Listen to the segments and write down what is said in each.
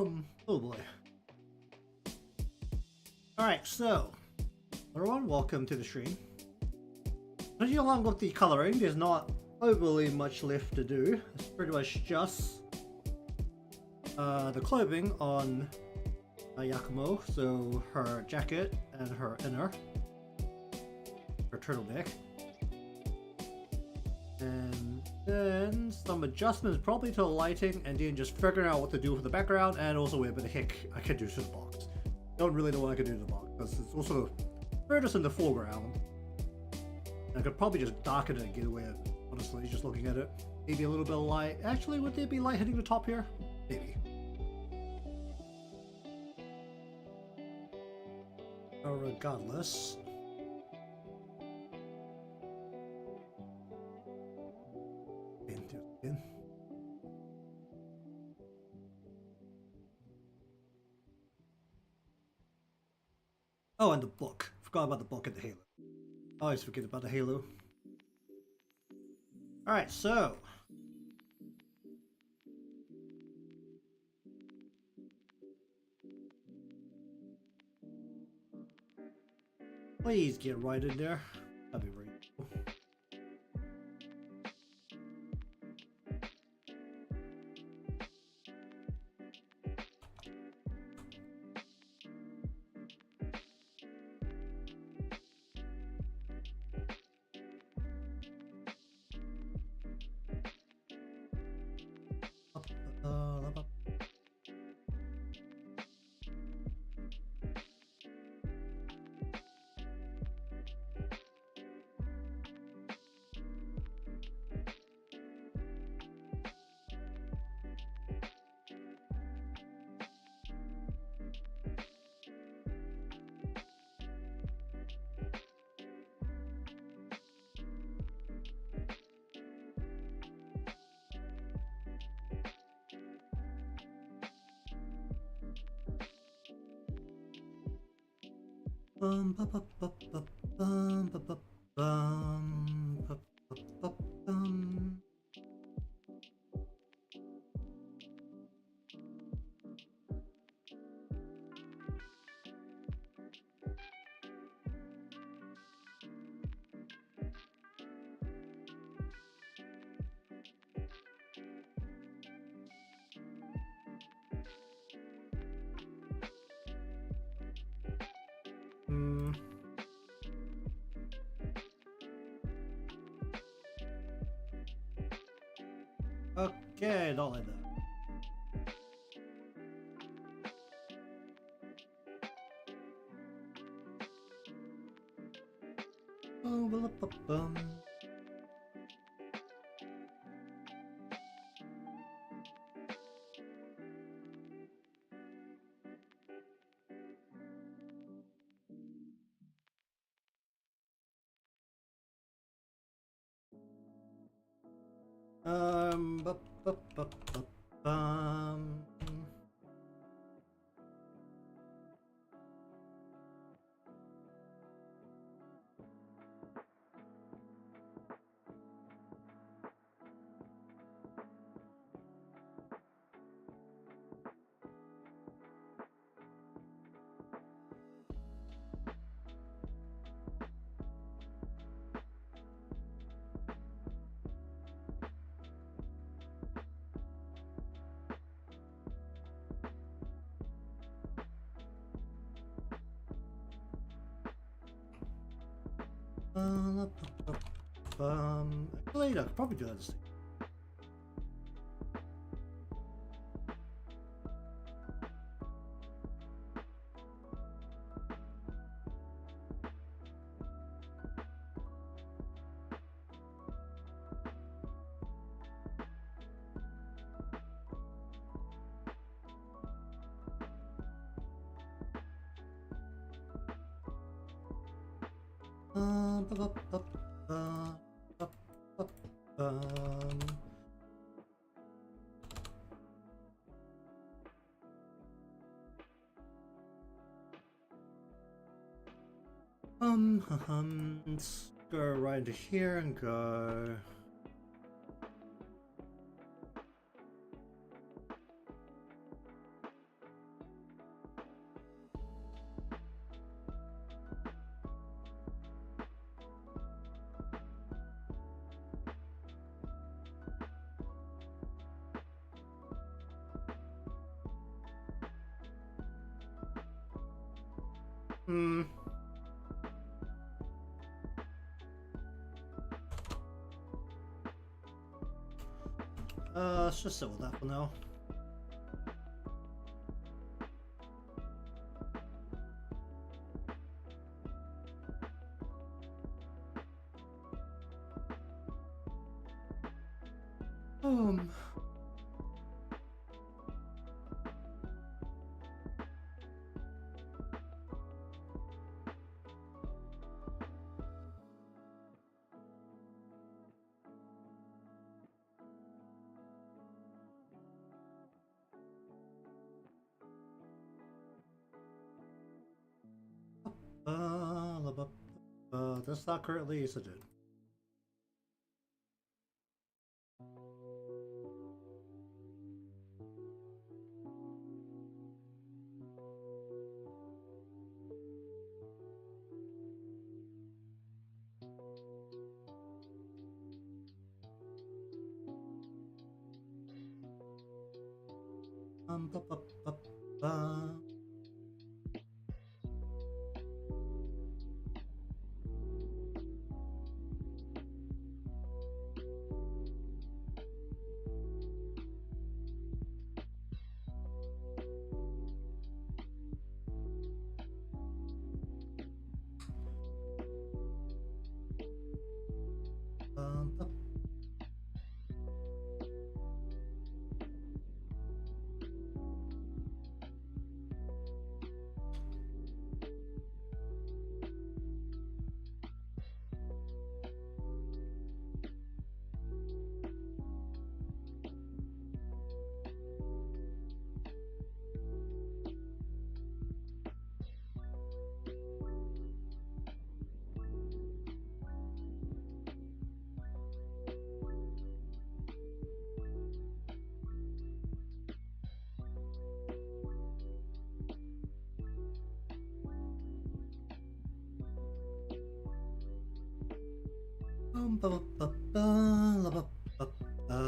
Oh boy. Alright, so everyone, welcome to the stream. Pretty along with the coloring, there's not overly much left to do. It's pretty much just the clothing on Yakumo, so her jacket and her inner, her turtleneck. And then some adjustments probably to the lighting, and then just figuring out what to do for the background, and also where the heck I can do to the box. Don't really know what I can do to the box, because it's also furthest in the foreground. And I could probably just darken it and get away with it, honestly, just looking at it. Maybe a little bit of light. Actually, would there be light hitting the top here? Maybe. Regardless. Oh, and the book. Forgot about the book and the halo. I always forget about the halo. Alright, so. Please get right in there. That'd be very cool. Bum ba ba ba ba bum ba ba bum ba ba ba bum. Okay, don't like that. Bum ba ba bum. Ba ba ba ba bum. Actually, I could probably do that this thing. Ba ba ba ba ba ba bum. Let's go right into here and go. Hmm. Let's just sit with that for now. Um. That's not currently instituted. Ba, ba, ba, ba. Ba. Ba, ba, ba, ba, la, ba, ba, ba.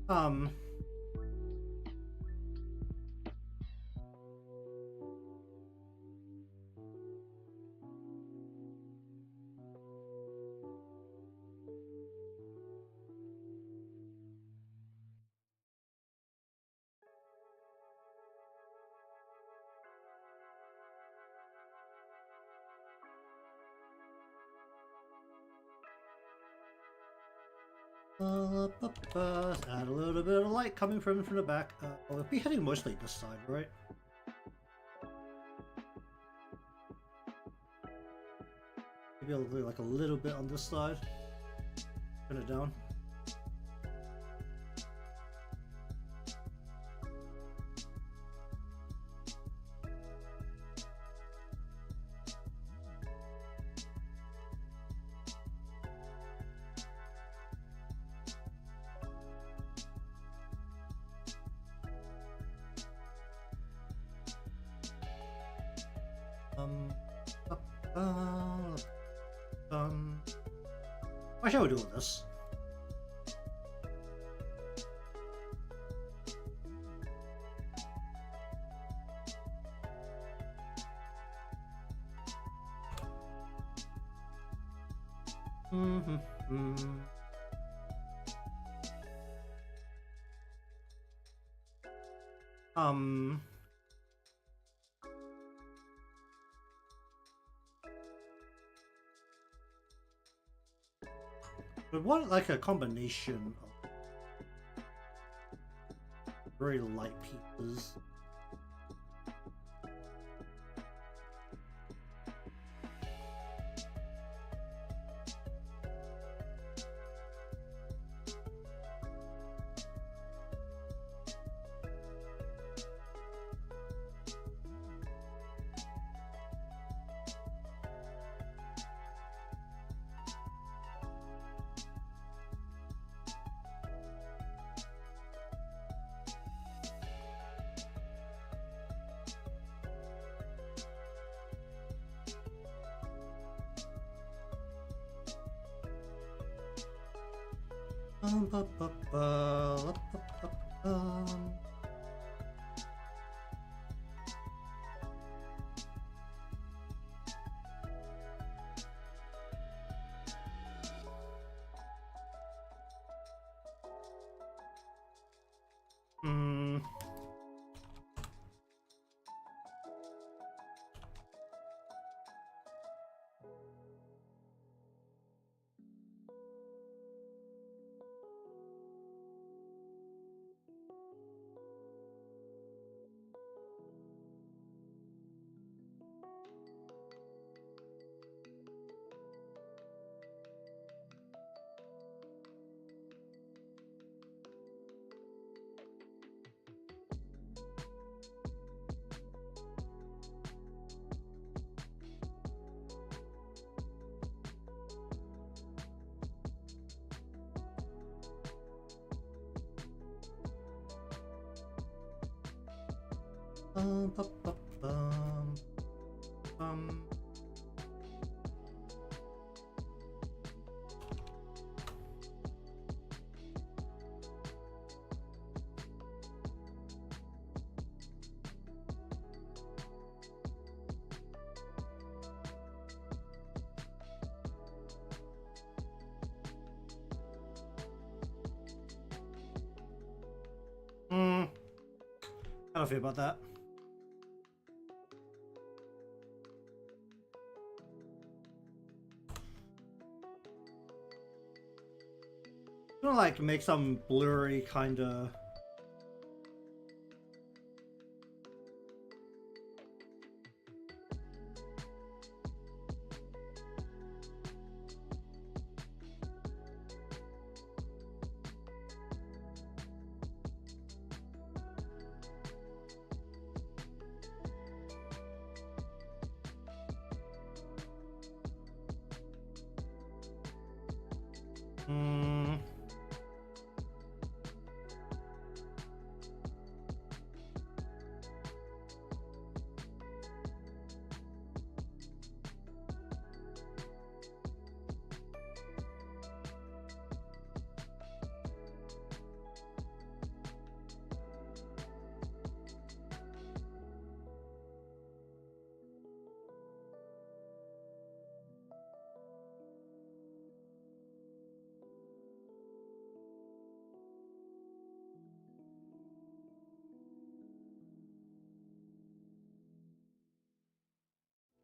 Um. Add a little bit of light coming from the back. We'll be heading mostly this side, right? Maybe I'll do like a little bit on this side. Turn it down. Why shall we do this? We want like a combination of very light pieces. Ba, ba, ba, ba, ba, ba. Bum, bum, bum, bum, bum. How do I feel about that? Gonna like make some blurry kind of.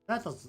That does.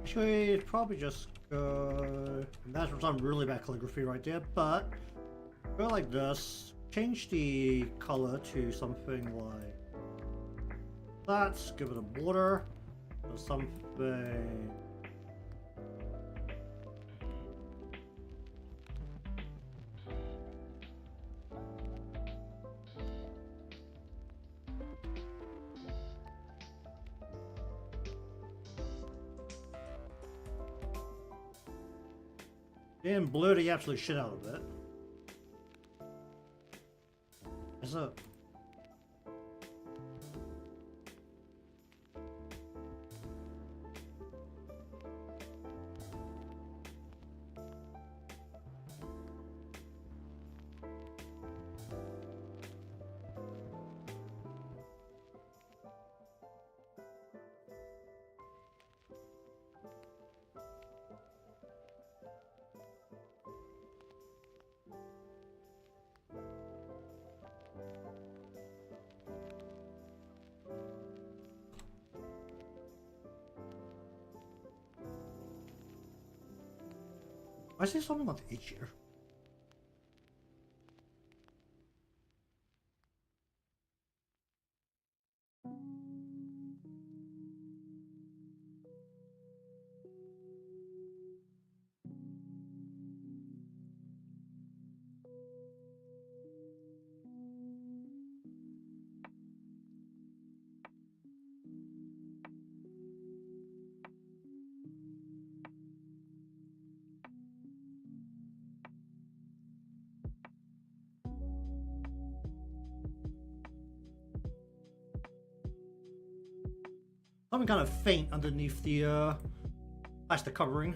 Actually, it's probably just that's some really bad calligraphy right there, but go like this. Change the color to something like that. Give it a border or something. And blur the absolute shit out of it. What's up? I say something about the H here. Something kind of faint underneath the plastic covering.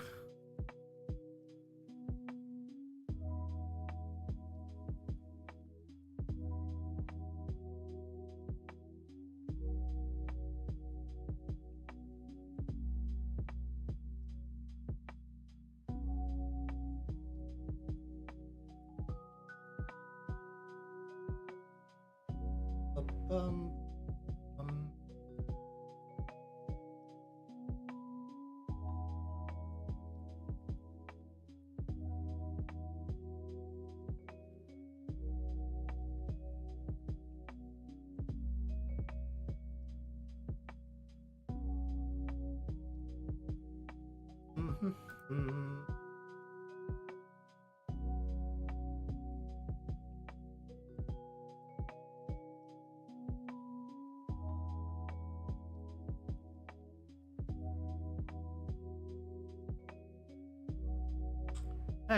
Um,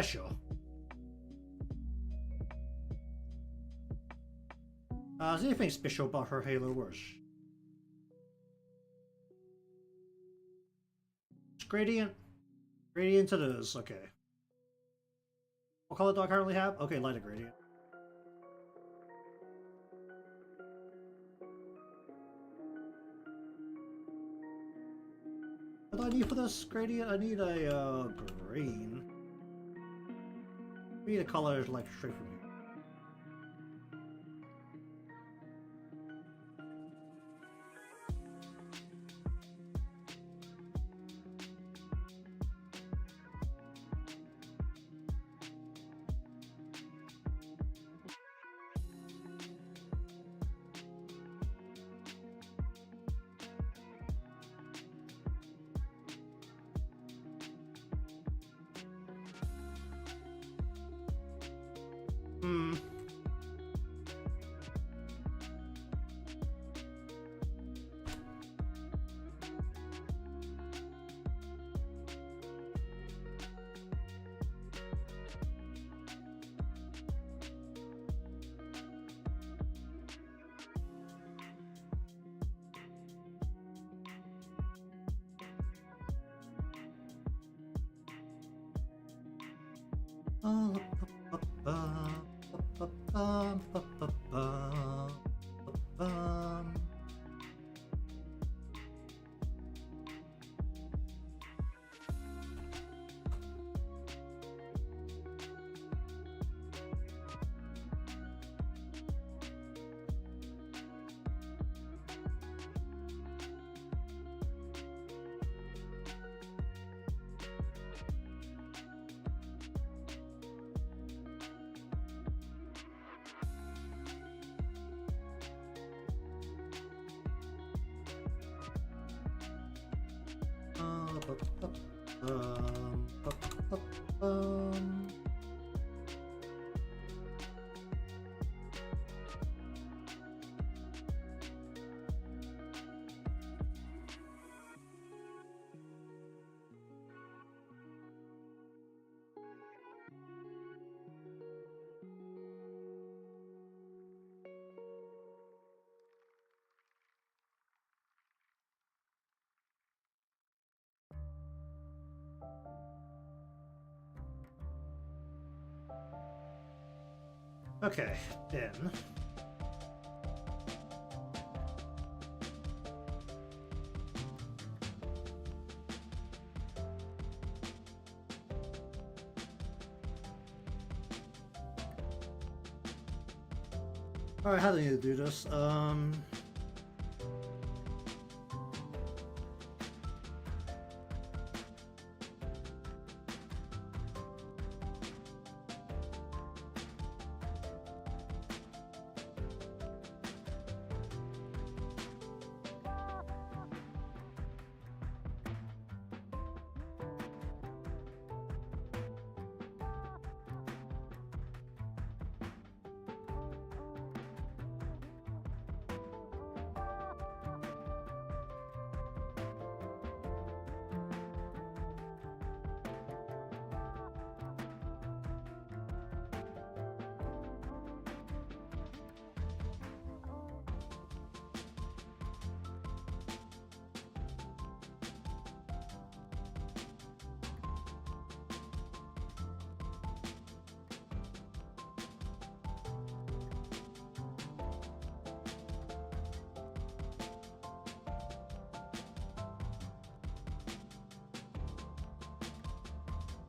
sure. Is there anything special about her halo wish? It's gradient. Gradient it is, okay. What color do I currently have? Okay, lighter gradient. What do I need for this gradient? I need a green. I need a color like straight from here. Okay, then. Alright, how do you do this?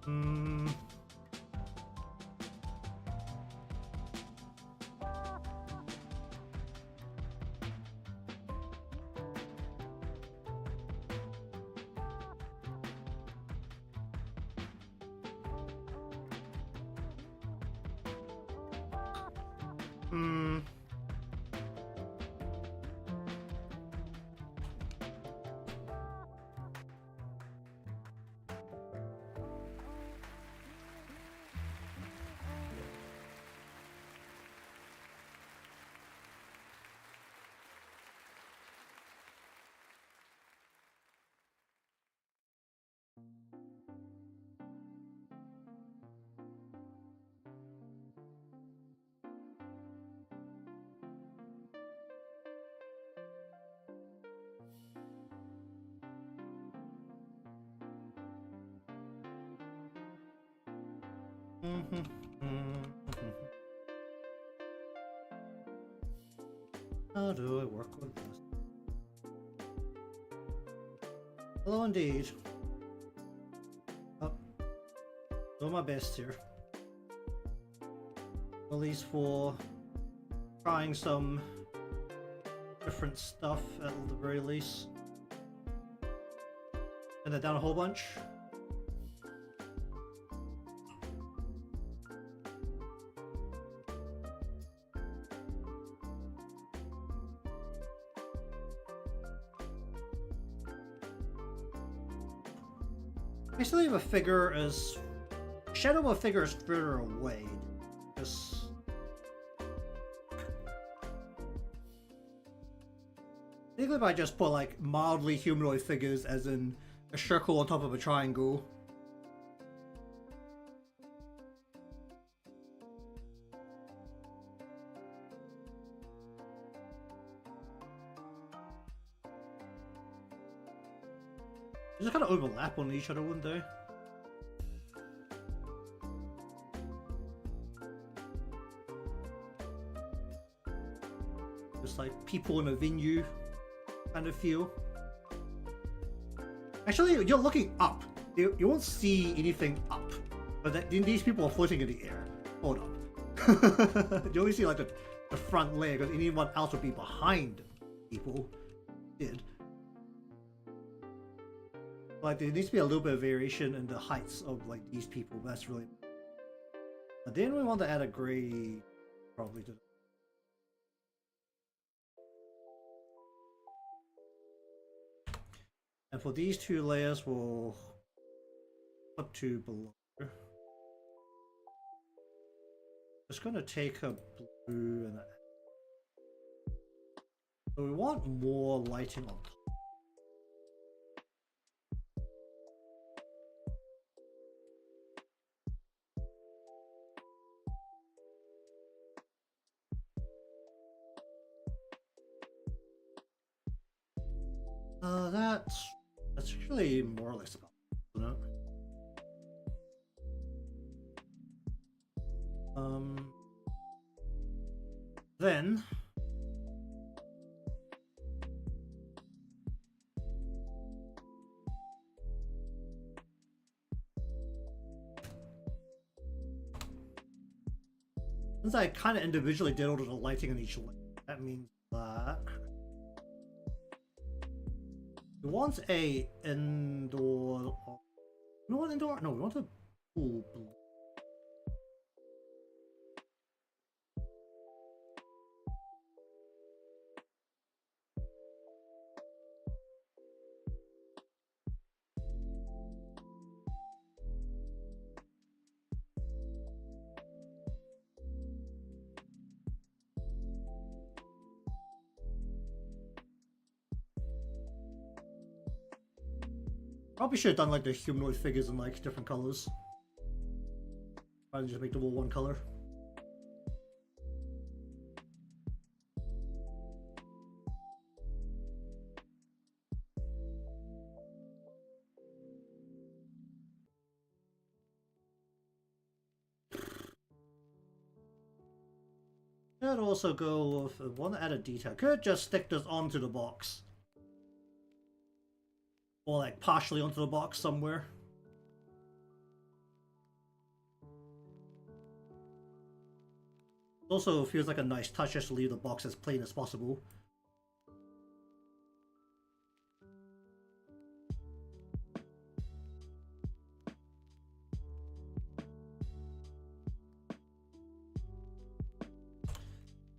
Hmm. Hmm. How do I work with this? Hello, indeed. Oh, doing my best here. At least for trying some different stuff at the very least. And then down a whole bunch. Basically, if a figure is shadow of a figure is further away. Just basically, if I just put like mildly humanoid figures, as in a circle on top of a triangle. They just kind of overlap on each other, wouldn't they? Just like people in a venue kind of feel. Actually, you're looking up. You won't see anything up. But these people are floating in the air. Hold up. You only see like the front layer, because anyone else would be behind people. Did. Like, there needs to be a little bit of variation in the heights of like these people. That's really. But then we want to add a gray, probably to. And for these two layers, we'll flip to below. Just gonna take a blue and a. So we want more lighting on top. That's actually more or less about it, isn't it? Then since I kind of individually did all of the lighting on each layer, that means that we want a indoor. We want indoor. No, we want a pool blue. Probably should have done like the humanoid figures in like different colors. Rather than just make them all one color. Could also go with want to add a detail. Could just stick this onto the box. Or like partially onto the box somewhere. Also feels like a nice touch just to leave the box as plain as possible.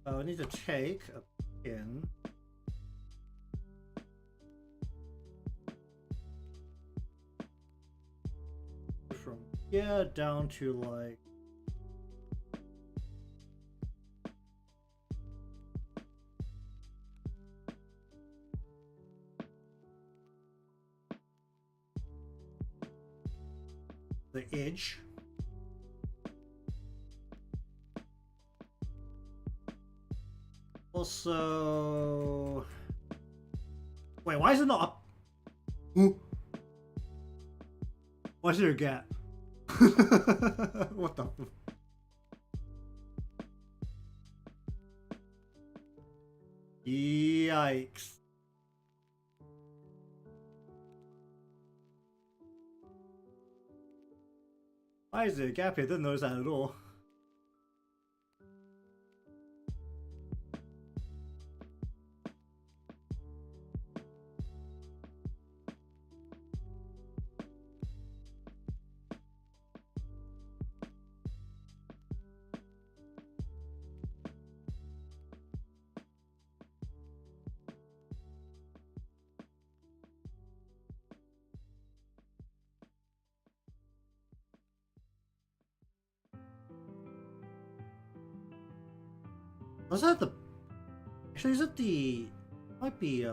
I need to take a pin. From here down to like the edge. Also, wait, why is it not up? Ooh. Why is there a gap? What the? Yikes. Why is there a gap here? Didn't notice that at all. Was that the... Actually, is it the... Might be,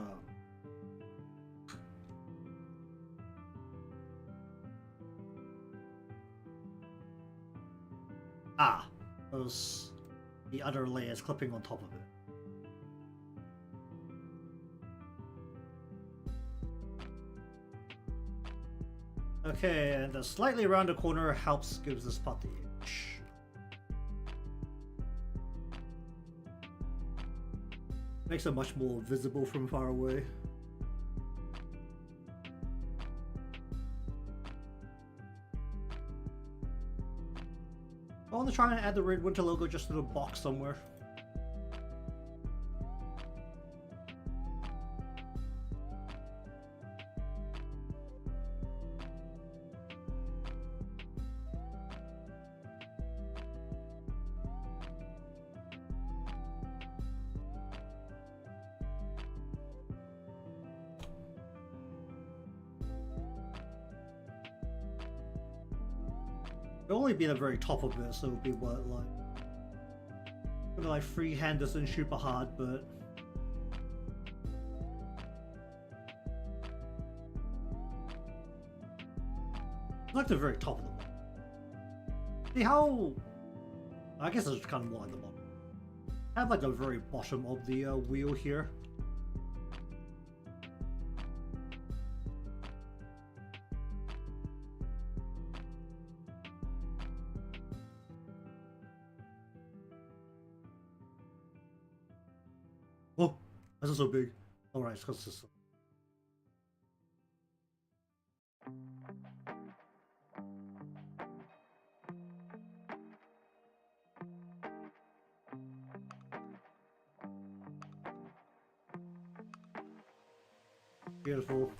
Ah, those... The other layers clipping on top of it. Okay, and the slightly rounded corner helps gives this part the edge. Makes it much more visible from far away. I want to try and add the Red Winter logo just to the box somewhere. It'll only be the very top of it, so it'll be what, like... Gonna like freehand this in super hard, but... I like the very top of the bottom. See how... I guess it's kind of more like the bottom. I have like the very bottom of the wheel here. Oh, that's so big. Alright, it's because this. Beautiful.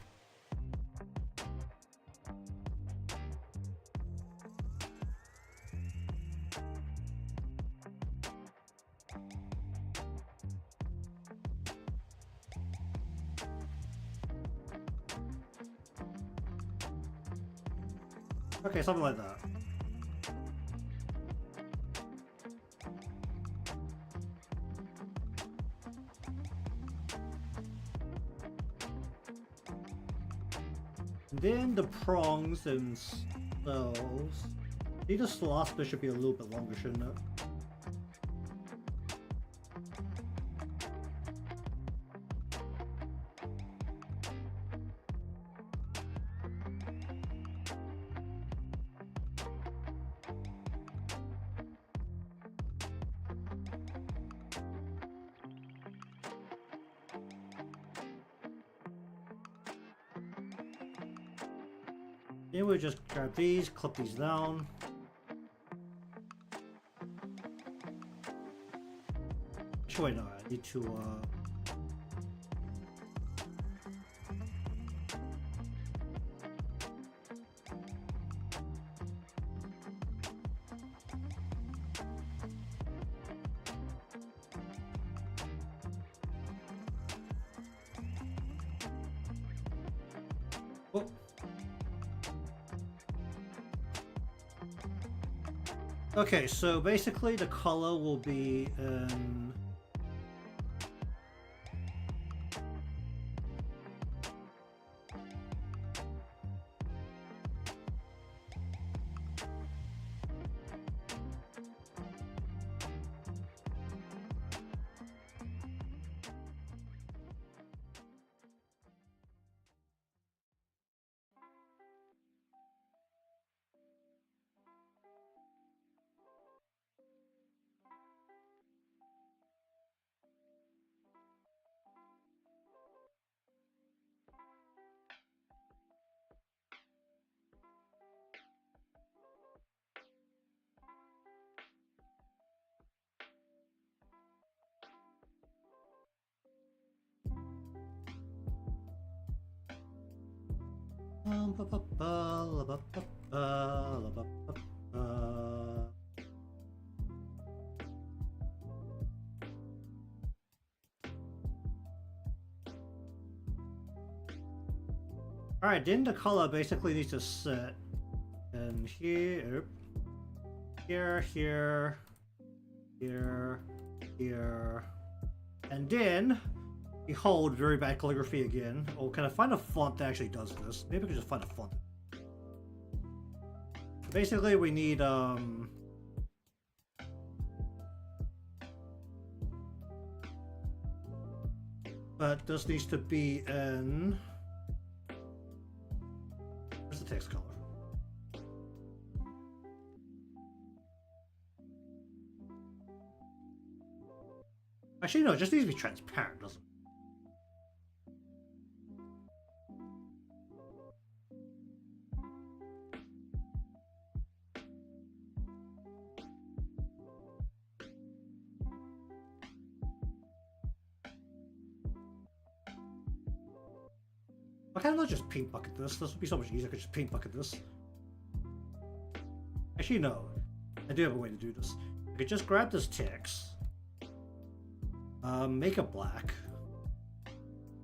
Okay, something like that. And then the prongs themselves. I think this last bit should be a little bit longer, shouldn't it? Then we just grab these, clip these down. Actually, wait, no, I need to, oh. Okay, so basically the color will be in... Alright, then the color basically needs to sit in here, here, here, and then behold, very bad calligraphy again. Oh, can I find a font that actually does this? Maybe I can just find a font. Basically, we need but this needs to be in... Where's the text color? Actually, no, it just needs to be transparent, doesn't it? Why can't I not just paint bucket this? This would be so much easier. I could just paint bucket this. Actually, no. I do have a way to do this. I could just grab this text. Make it black.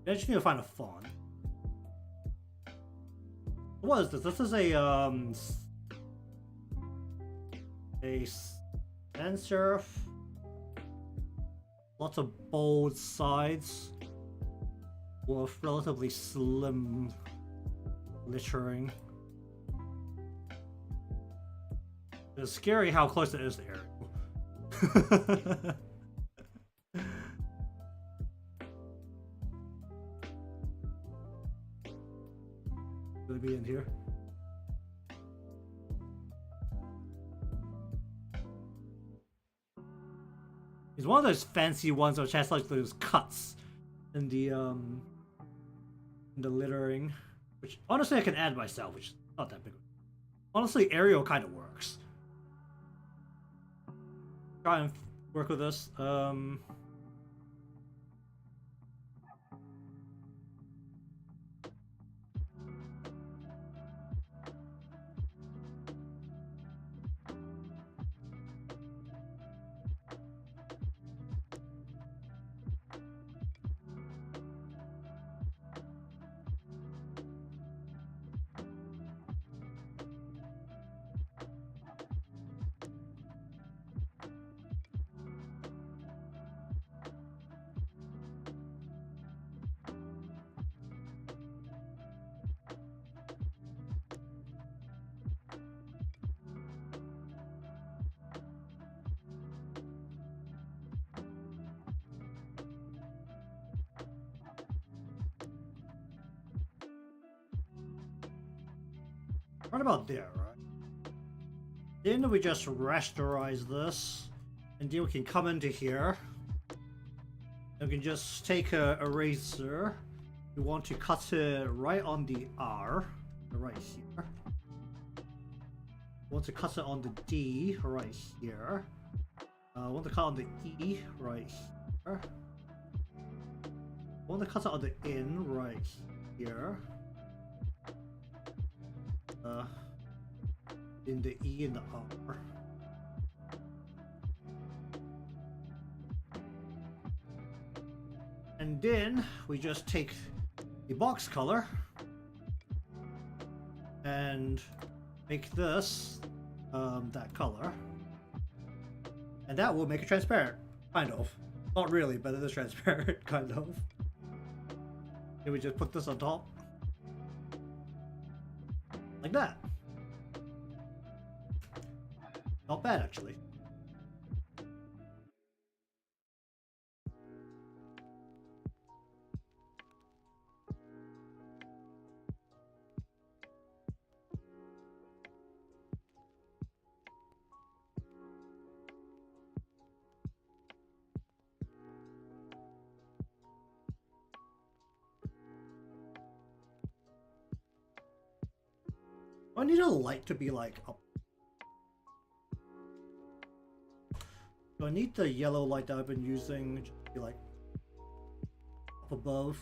I just need to find a font. What is this? This is a sans serif. Lots of bold sides with relatively slim lettering. It's scary how close it is to Arial. Gonna be in here. It's one of those fancy ones which has like those cuts in the lettering, which honestly I can add myself, which is not that big. Honestly, Arial kind of works. Try and work with this. Right about there, right? Then we just rasterize this, and then we can come into here. And we can just take a eraser. We want to cut it right on the R, right here. We want to cut it on the D, right here. I want to cut on the E, right I want the cursor on the in right here. In the E and the R. And then we just take the box color and make this that color, and that will make it transparent, kind of. Not really, but it is transparent, kind of. Then we just put this on top, like that. Not bad, actually. I need a light to be like up. So I need the yellow light that I've been using to be like up above.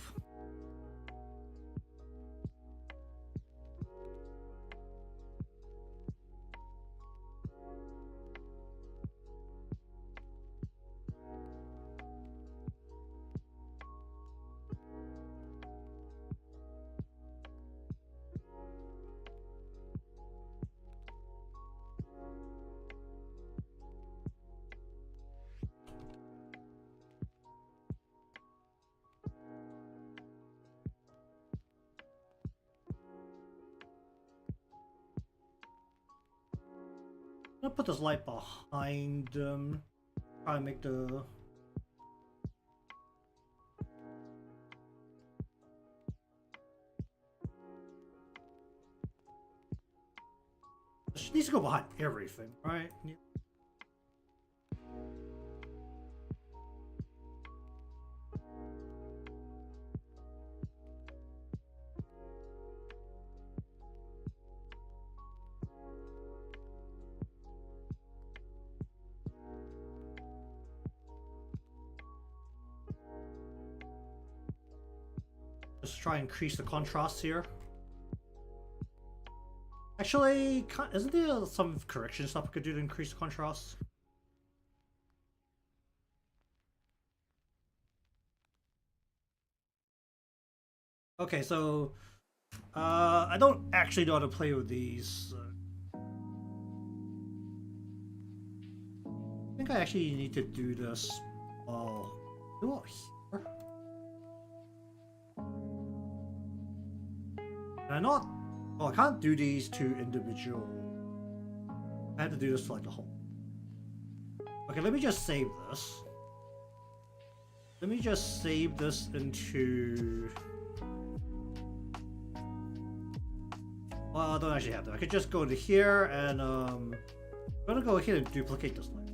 I'm gonna put this light behind them. Try and make the She needs to go behind everything, right? Just try and increase the contrast here. Actually, isn't there some correction stuff we could do to increase the contrast? Okay, so I don't actually know how to play with these. I think I actually need to do this. Oh, do it here. Can I not? Oh, I can't do these two individual. I have to do this for like the whole. Okay, let me just save this. Let me just save this into. Well, I don't actually have that. I could just go to here and I'm gonna go here and duplicate this layer.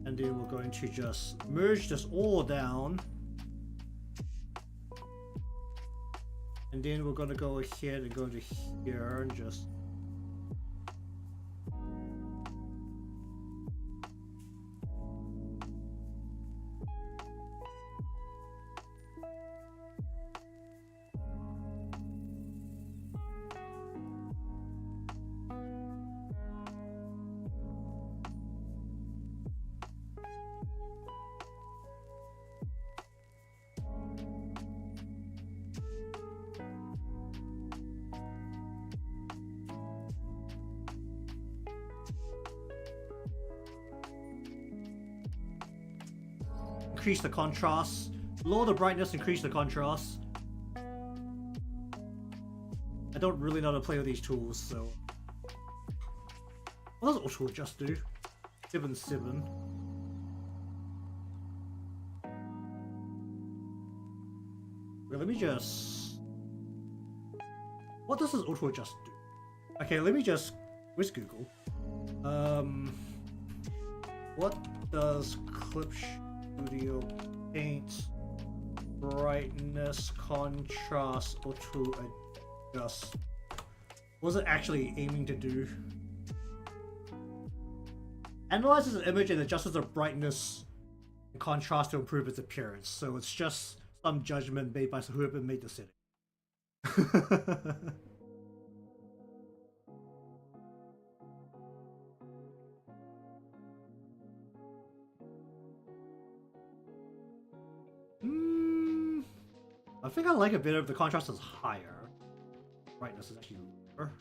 And then we're going to just merge this all down. And then we're gonna go ahead and go to here and just increase the contrast, lower the brightness, increase the contrast. I don't really know how to play with these tools, so what does auto adjust do? 7. Okay, let me just. What does this auto adjust do? Okay, let me just. Where's Google? What does Clip Studio Paint brightness contrast auto adjust? What was it actually aiming to do? analyzes an image and adjusts the brightness and contrast to improve its appearance. So it's just some judgment made by whoever made the setting. I think I like a bit of the contrast is higher. Brightness is actually lower.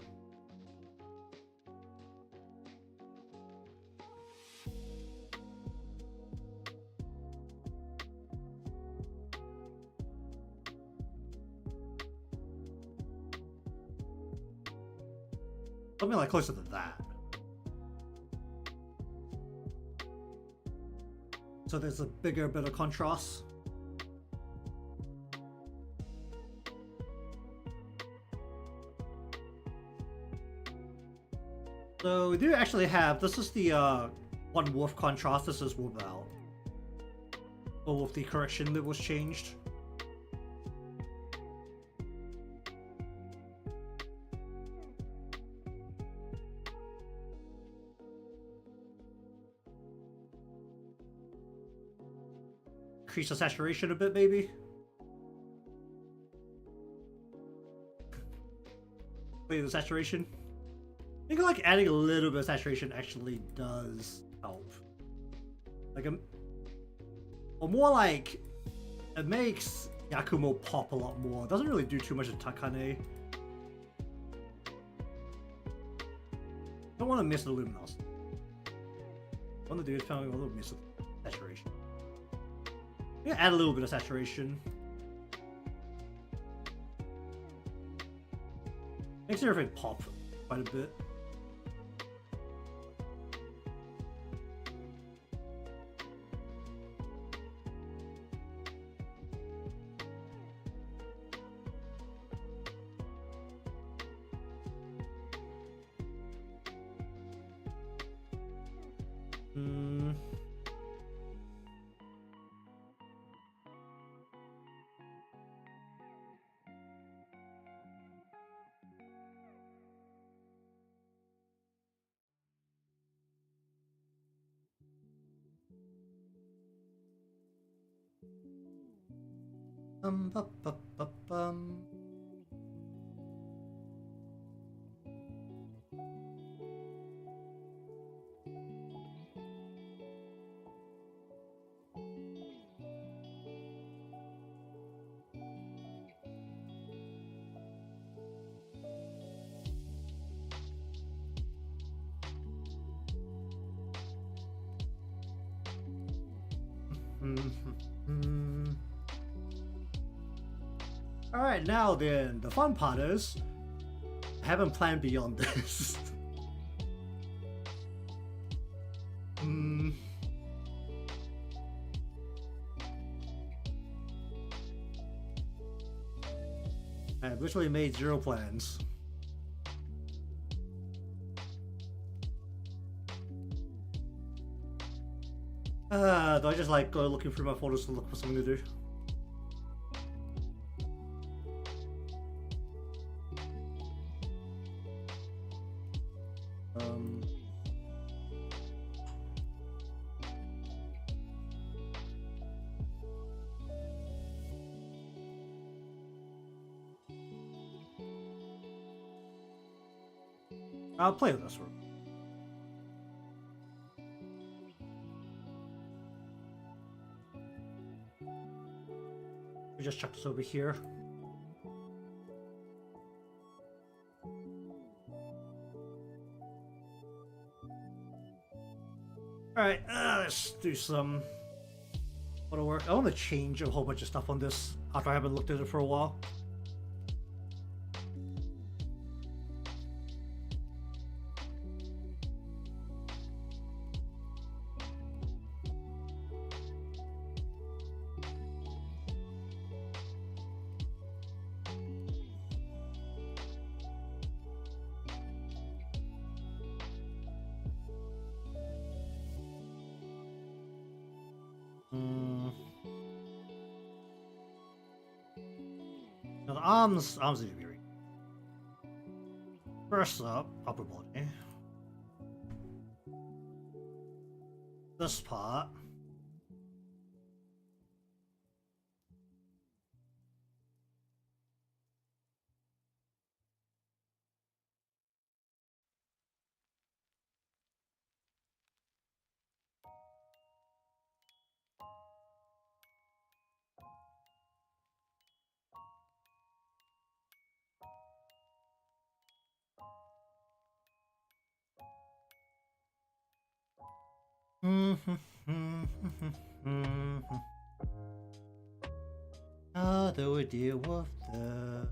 Something like closer to that. So there's a bigger bit of contrast. So we do actually have, this is the one with contrast, this is without. Or with the correction that was changed. Increase the saturation a bit, maybe. Wait, the saturation? I think like adding a little bit of saturation actually does help. Like or more like it makes Yakumo pop a lot more. It doesn't really do too much of Takane. Don't want to miss the luminosity. What I want to do is find a little miss of saturation. I'm gonna add a little bit of saturation. Makes everything pop quite a bit. Ba, ba, ba, bum. Alright, now then, the fun part is, I haven't planned beyond this. I've literally made 0 plans. Do I just like go looking through my folders to look for something to do? I'll play with this one. We just chuck this over here. Alright, let's do some photo work. I want to change a whole bunch of stuff on this after I haven't looked at it for a while. Now the arms need to be read. First up, upper body. this part. How do we deal with the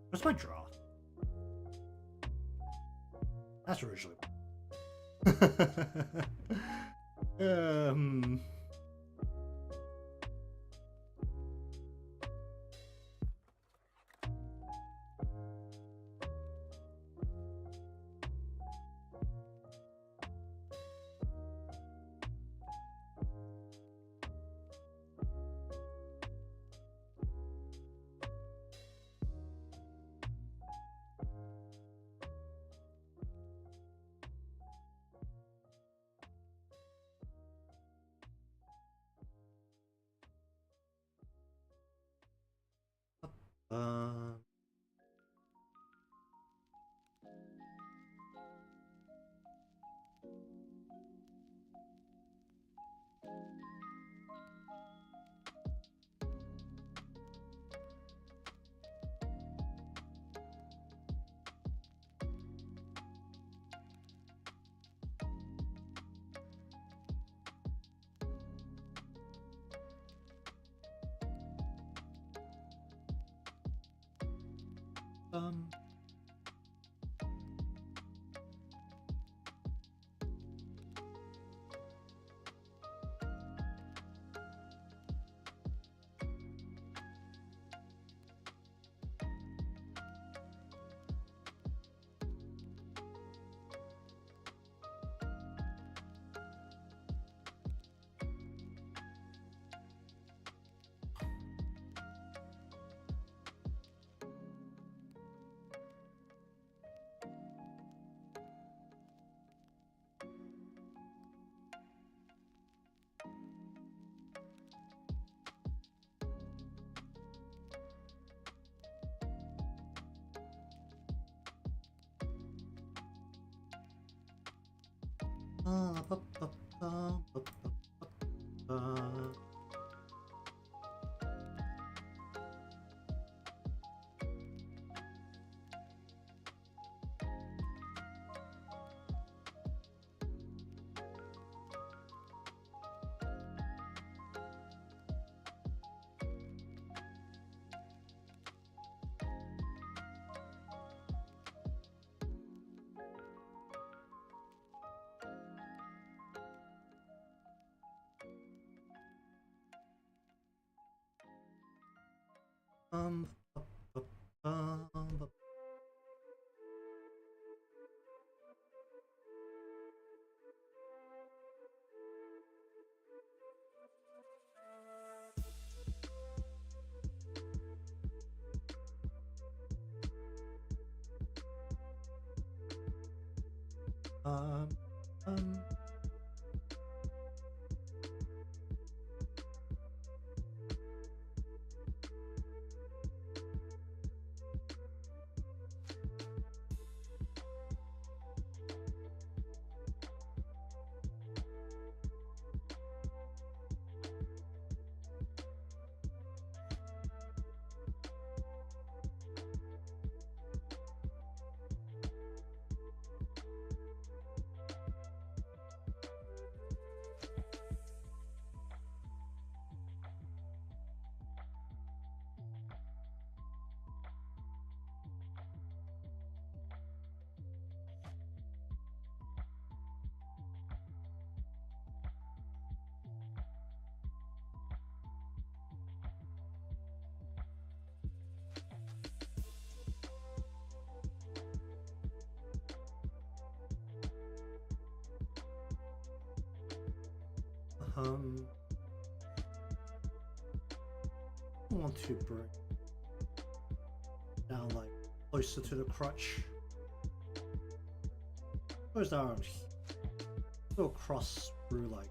where's my draw? That's originally. um. Uh, um. Um, um, um, I want to bring down like closer to the crutch. Where's the arms? Go across through like.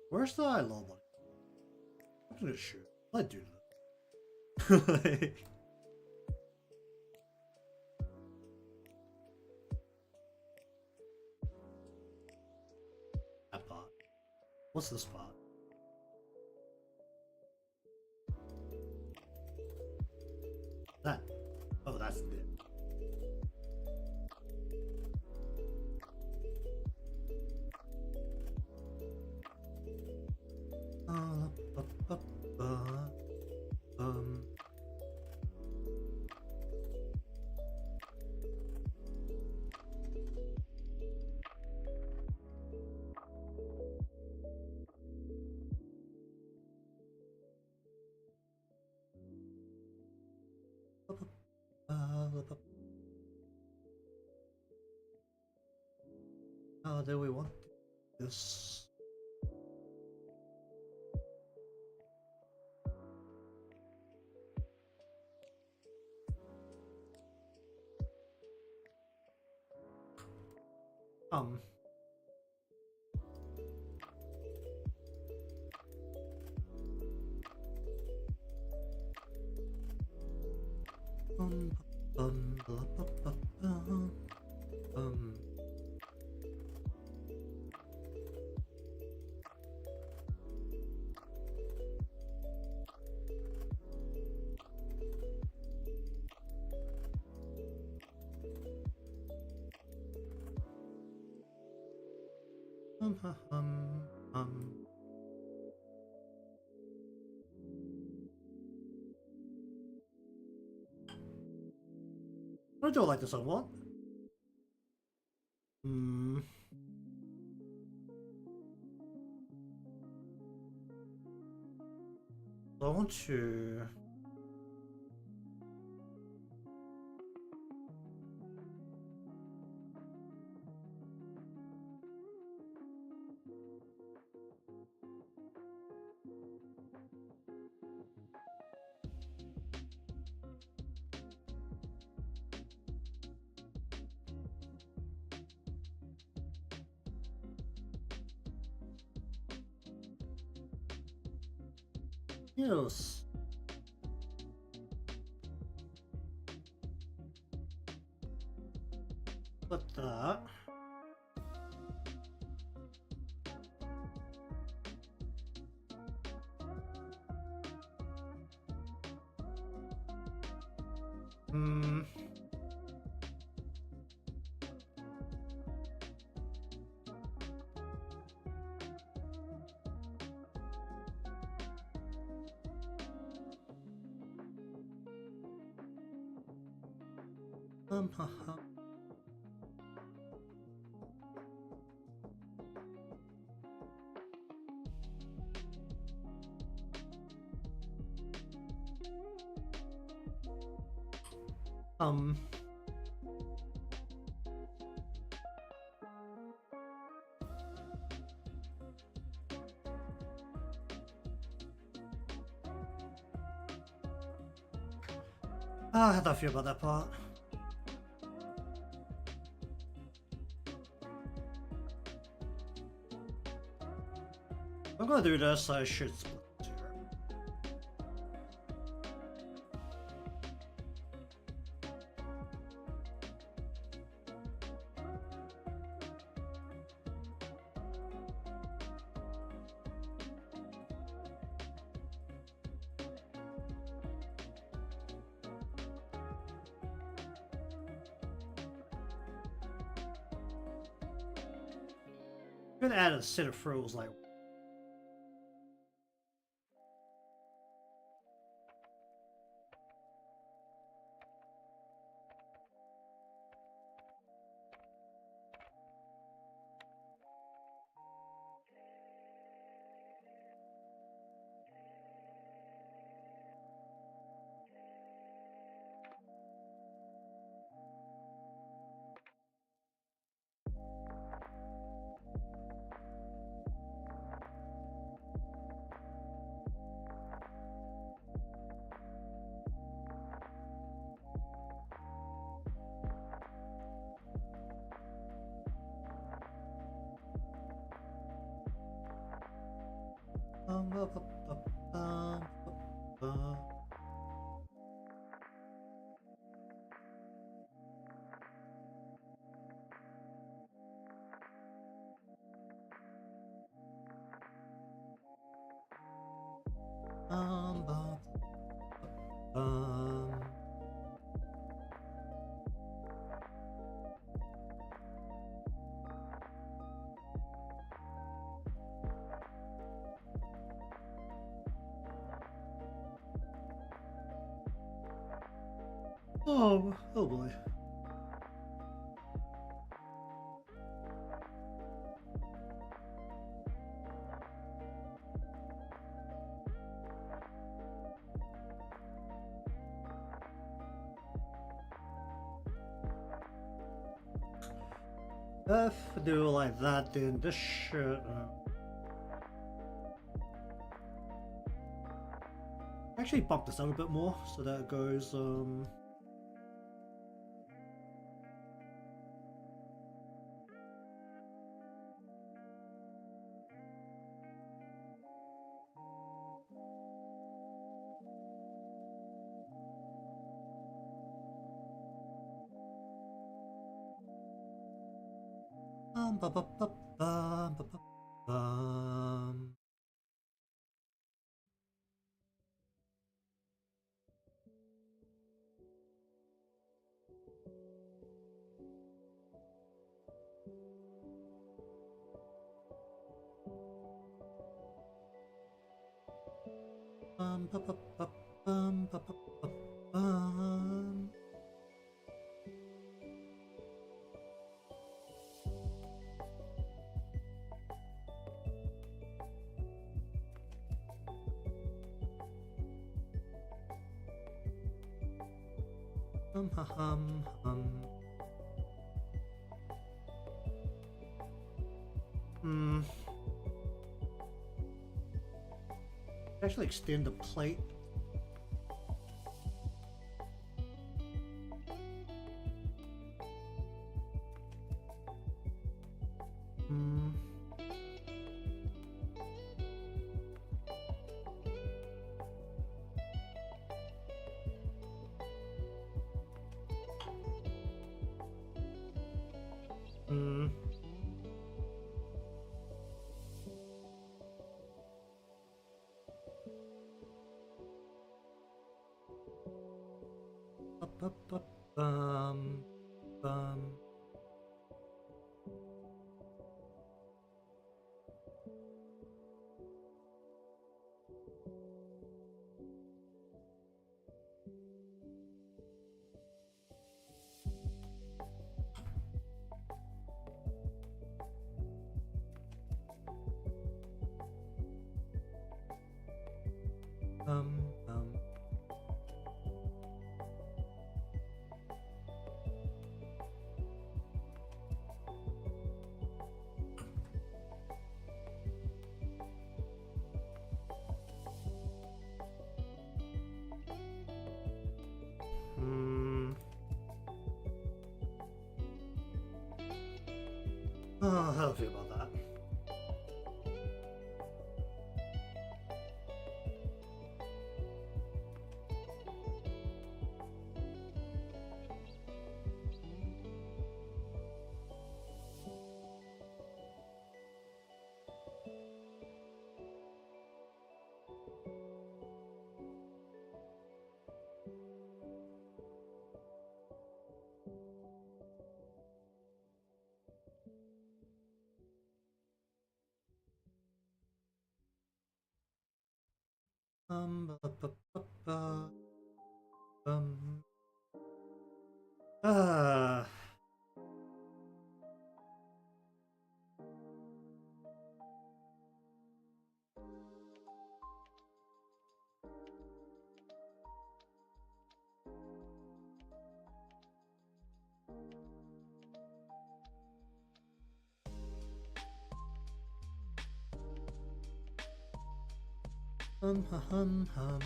Where's the I love one? I'm gonna shoot. Let's do that. That part. What's this part? That. Oh, that's it. How do we want this? Um. Blah, blah, blah, blah. I do like this somewhat. I want to. Yes. But that. Haha. Um. How do I feel about that part? I'm gonna do this, I should split this here. I'm gonna add a set of frills like oh boy. If I do it like that, then this should actually bump this up a bit more so that it goes ba ba ba ba ba ba bum. Ba ba ba bum ba ba ba bum. Hum. Actually extend the plate. Bum. Oh, how do I feel about that? Hum, hum, hum.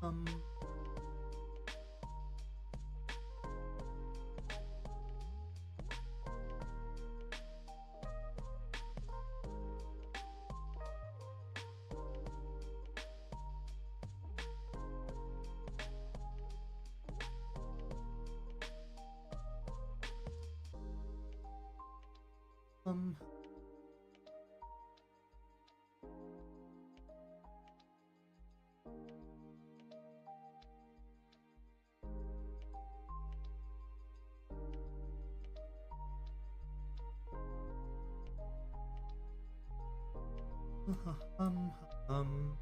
Um. Um. Um. Um.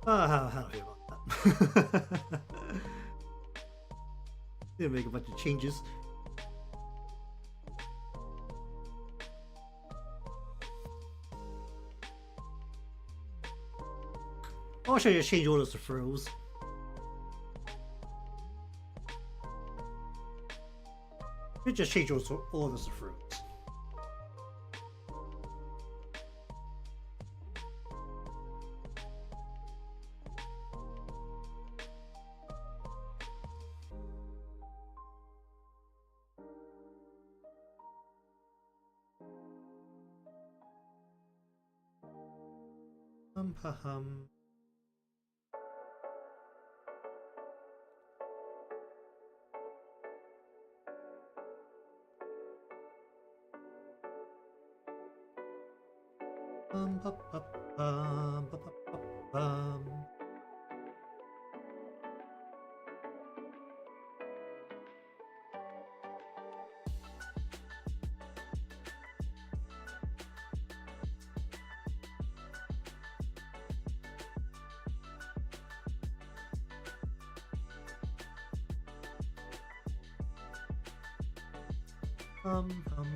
How do you feel about that? Gonna make a bunch of changes. Or should I just change all this to frills? Should just change all this to frills. Hum. Bum, bum, bum, bum, bum, bum, bum. Hum. Bum,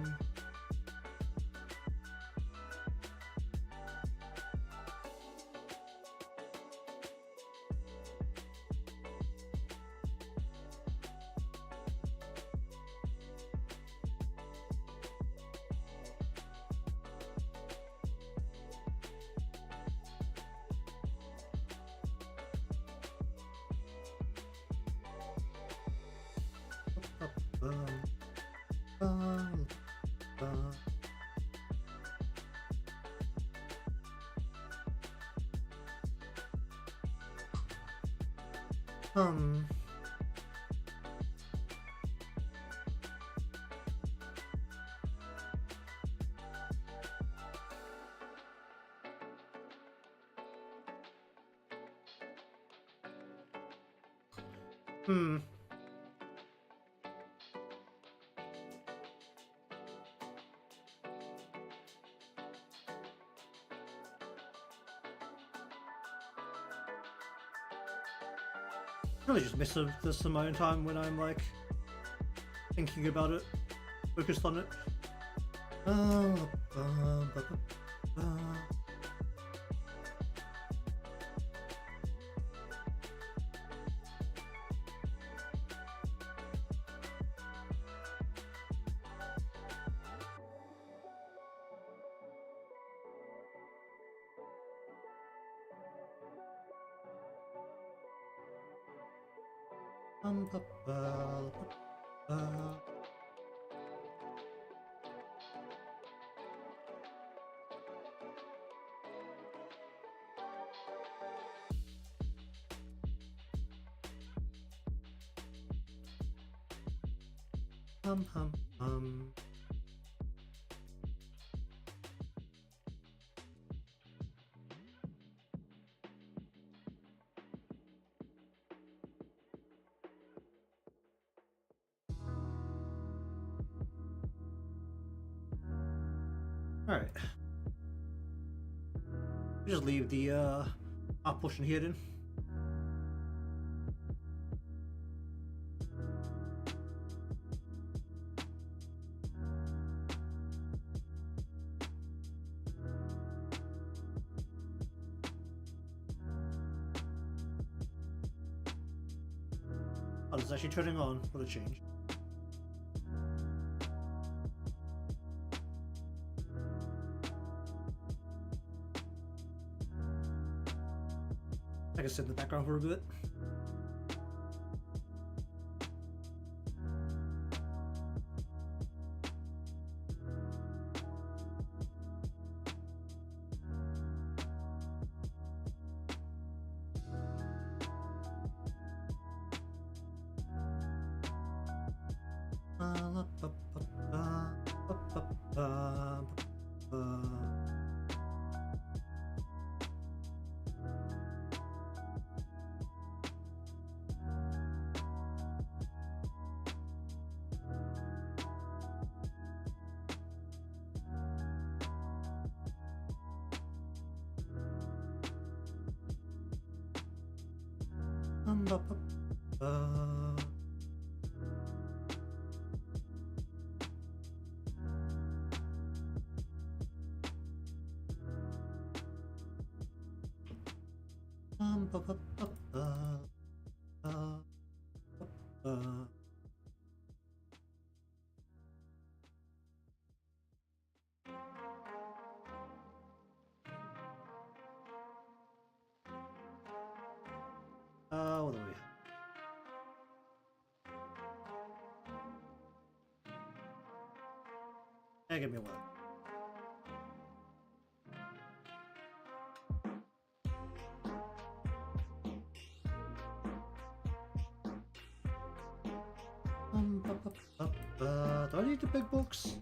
bum, bum. Um. Hmm. Really just miss this amount of time when I'm like thinking about it, focused on it. Hum, hum, hum. All right. Just leave the up portion here then. Oh, it's actually turning on for the change. I can sit in the background for a bit. What do we have? Yeah, give me one. Do I need the big box?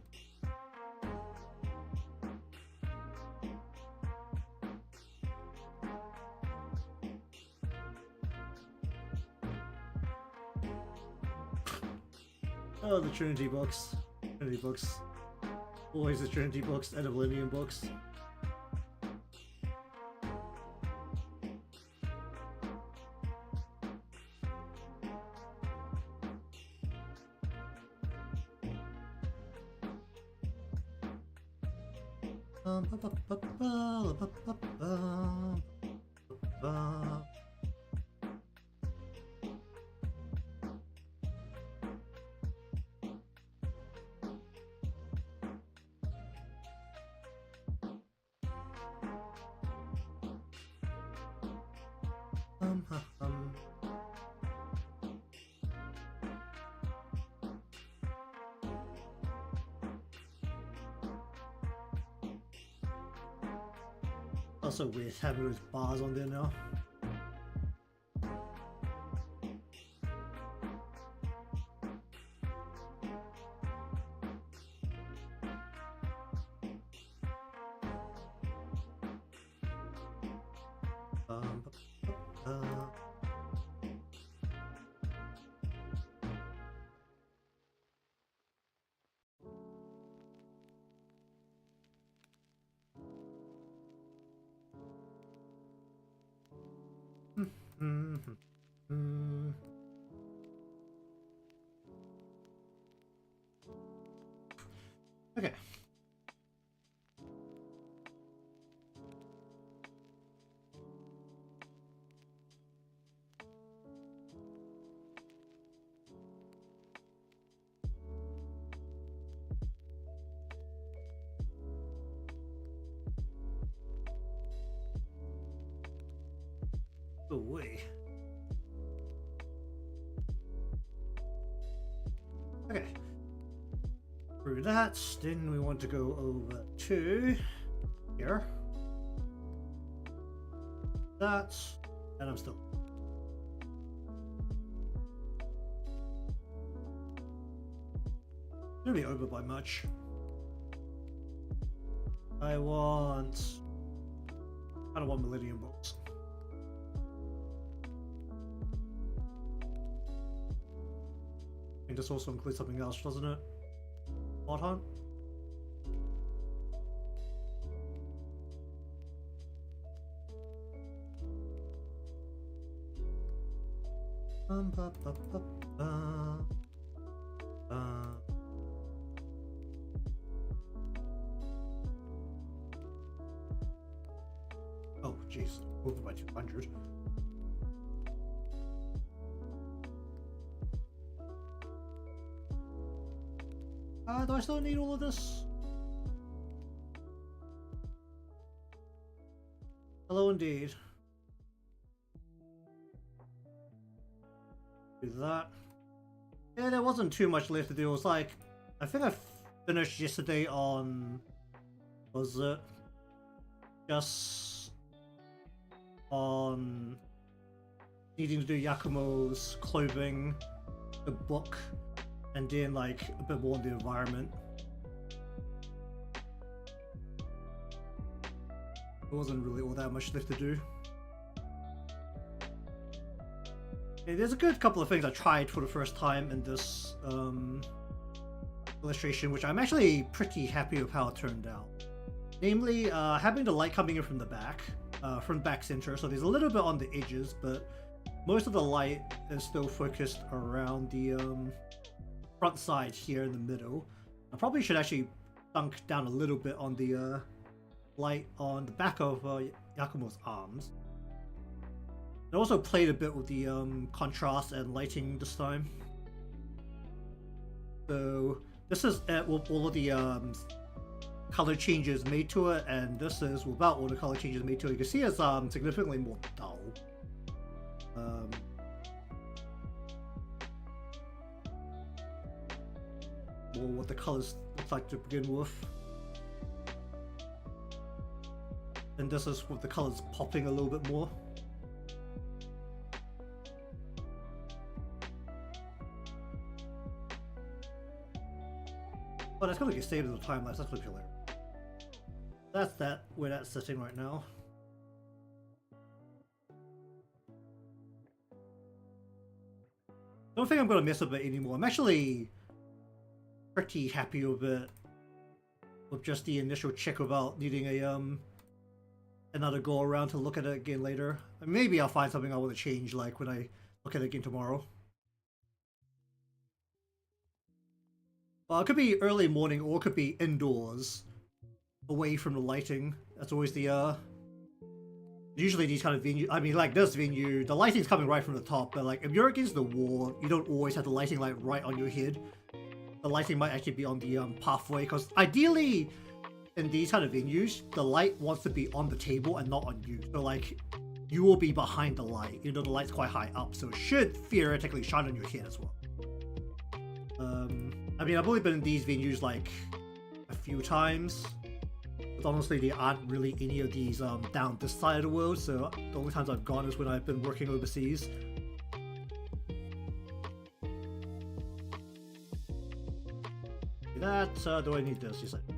Oh, the Trinity books. Trinity books. Always the Trinity books and the Millennium books. Also weird having those bars on there now. Okay. Oh, wait. Okay. Through that, then we want to go over to here. That, and I'm still. Really over by much. I don't want Millennium books. I think this also includes something else, doesn't it? What hunt? Ba, ba, ba, ba. Oh, jeez, over by 200. Do I still need all of this? Hello indeed. Do that. Yeah, there wasn't too much left to do. It was like, I think I finished yesterday on, was it? Just on needing to do Yakumo's clothing, the book, and then like a bit more on the environment. There wasn't really all that much left to do. Okay, there's a good couple of things I tried for the first time in this illustration, which I'm actually pretty happy with how it turned out. Namely, having the light coming in from the back center, so there's a little bit on the edges, but most of the light is still focused around the front side here in the middle. I probably should actually dunk down a little bit on the light on the back of Yakumo's arms. I also played a bit with the contrast and lighting this time. So this is with all of the color changes made to it, and this is without all the color changes made to it. You can see it's significantly more dull. Or what the colors look like to begin with. And this is with the colors popping a little bit more. But that's gonna get saved in the time lapse. That's gonna be hilarious. That's that where that's sitting right now. Don't think I'm gonna mess with it anymore. I'm actually pretty happy with it, with just the initial check without needing a another go around to look at it again later. Maybe I'll find something I want to change, like when I look at it again tomorrow. Well, it could be early morning, or it could be indoors, away from the lighting. That's always the usually these kind of venues. I mean, like this venue, the lighting's coming right from the top, but like if you're against the wall, you don't always have the lighting like right on your head. The lighting might actually be on the pathway, because ideally in these kind of venues, the light wants to be on the table and not on you. So like, you will be behind the light, even though the light's quite high up, so it should theoretically shine on your head as well. I mean, I've only been in these venues like a few times, but honestly, there aren't really any of these down this side of the world, so the only times I've gone is when I've been working overseas. That, do I need this? Yes, I do.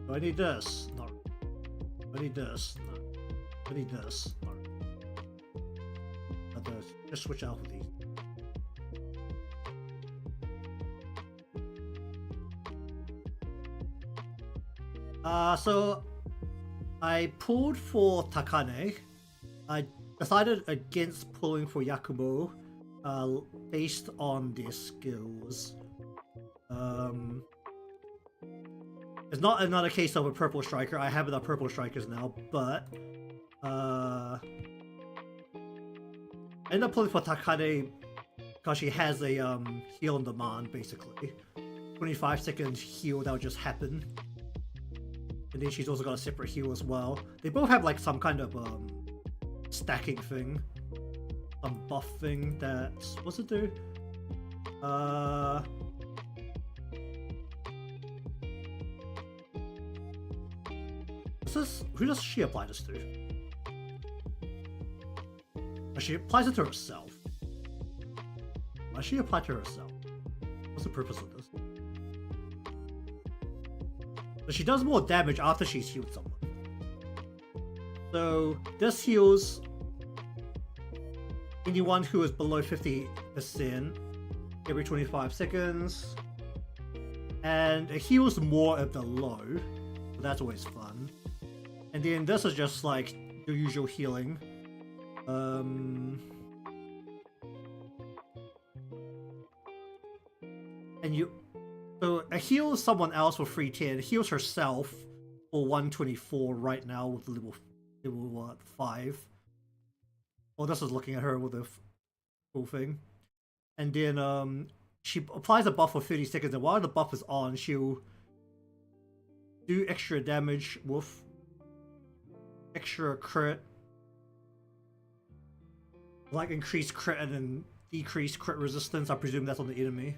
Do I need this? No. Do I need this? No. Do I need this? No. But just switch out with these. So I pulled for Takane. I decided against pulling for Yakumo, based on their skills. It's not another case of a purple striker. I have enough purple strikers now, but I ended up pulling for Takane because she has a heal on demand, basically. 25-second heal that would just happen. And then she's also got a separate heal as well. They both have like some kind of stacking thing. Some buff thing that's... what's it do? Who does she apply this to? She applies it to herself. Why does she apply to herself? What's the purpose of this? But she does more damage after she's healed someone. So this heals anyone who is below 50% every 25 seconds. And it heals more at the low. So that's always fun. And then this is just like the usual healing. And so it heals someone else for 310. It heals herself for 124 right now with level 5. Well, this is looking at her with the full thing. And then she applies a buff for 30 seconds, and while the buff is on, she'll do extra damage with extra crit, like increased crit and then decreased crit resistance. I presume that's on the enemy.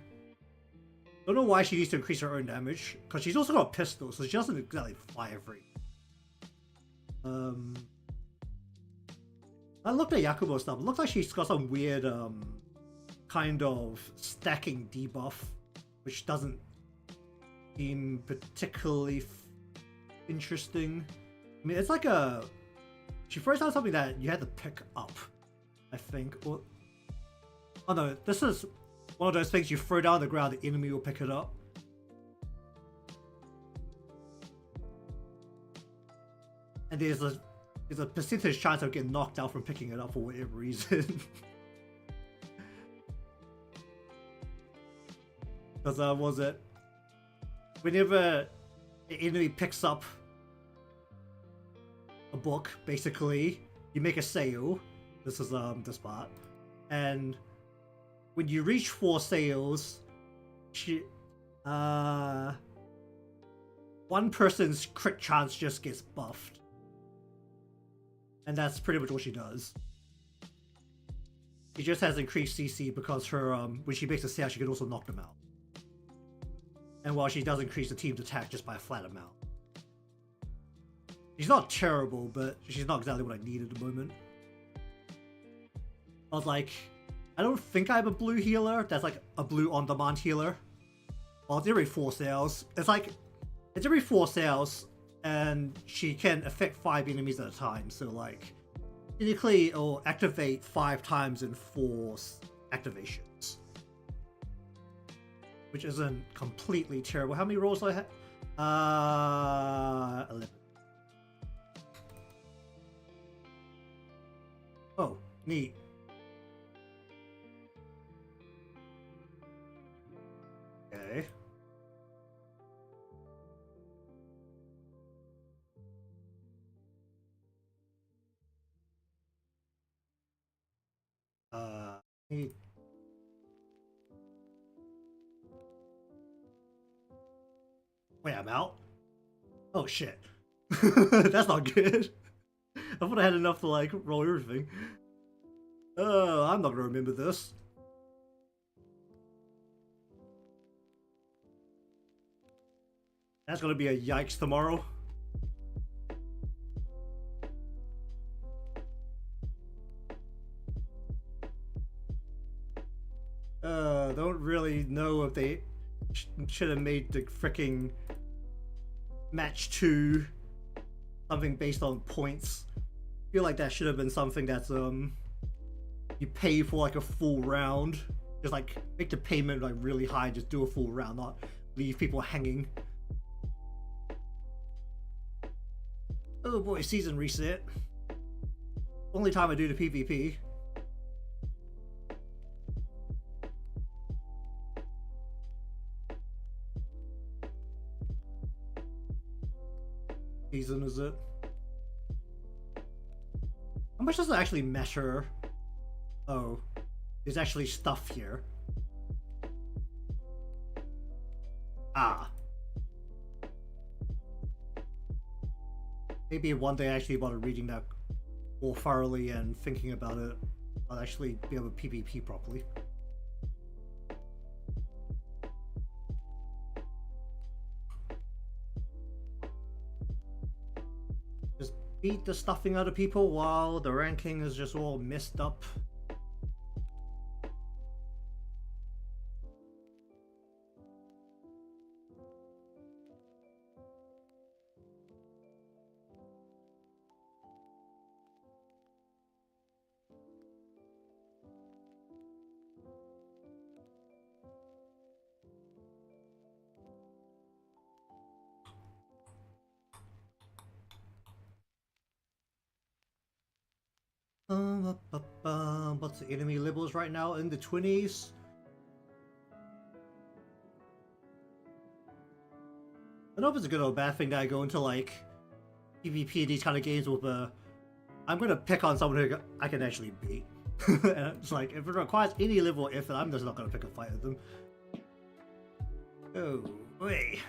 Don't know why she needs to increase her own damage, because she's also got a pistol, so she doesn't exactly fire free. I looked at Yakumo stuff. It looks like she's got some weird kind of stacking debuff, which doesn't seem particularly interesting. I mean, it's like a... She first had something that you had to pick up, I think. Or... Oh no, this is one of those things you throw down on the ground, the enemy will pick it up. And there's a percentage chance of getting knocked out from picking it up for whatever reason. Because was it whenever the enemy picks up a book, basically, you make a sale. This is this part, and when you reach 4 sales, one person's crit chance just gets buffed, and that's pretty much what she does. She just has increased CC because her when she makes a sale, she can also knock them out. And while she does increase the team's attack just by a flat amount. She's not terrible, but she's not exactly what I need at the moment. I was like, I don't think I have a blue healer that's like a blue on-demand healer. Well, it's every 4 sales. It's every 4 sales, and she can affect 5 enemies at a time. So like, technically it'll activate 5 times in 4 activations. Which isn't completely terrible. How many rolls do I have? 11. Oh, neat. Okay. Neat. Wait, I'm out? Oh shit. That's not good. I thought I had enough to like roll everything. Oh, I'm not gonna remember this. That's gonna be a yikes tomorrow. Don't really know if they should have made the freaking match 2 something based on points. I feel like that should have been something that's you pay for like a full round. Just like make the payment like really high, just do a full round, not leave people hanging. Oh boy, season reset. Only time I do the PvP. Season is it? How much does it actually matter? Oh, there's actually stuff here. Ah. Maybe one day I actually bother reading that more thoroughly and thinking about it, I'll actually be able to PvP properly. Just beat the stuffing out of people while the ranking is just all messed up. What's the enemy levels right now? In the 20s? I don't know if it's a good or a bad thing that I go into like PvP these kind of games with I'm gonna pick on someone who I can actually beat. And it's like, if it requires any level of effort, I'm just not gonna pick a fight with them. Oh, wait.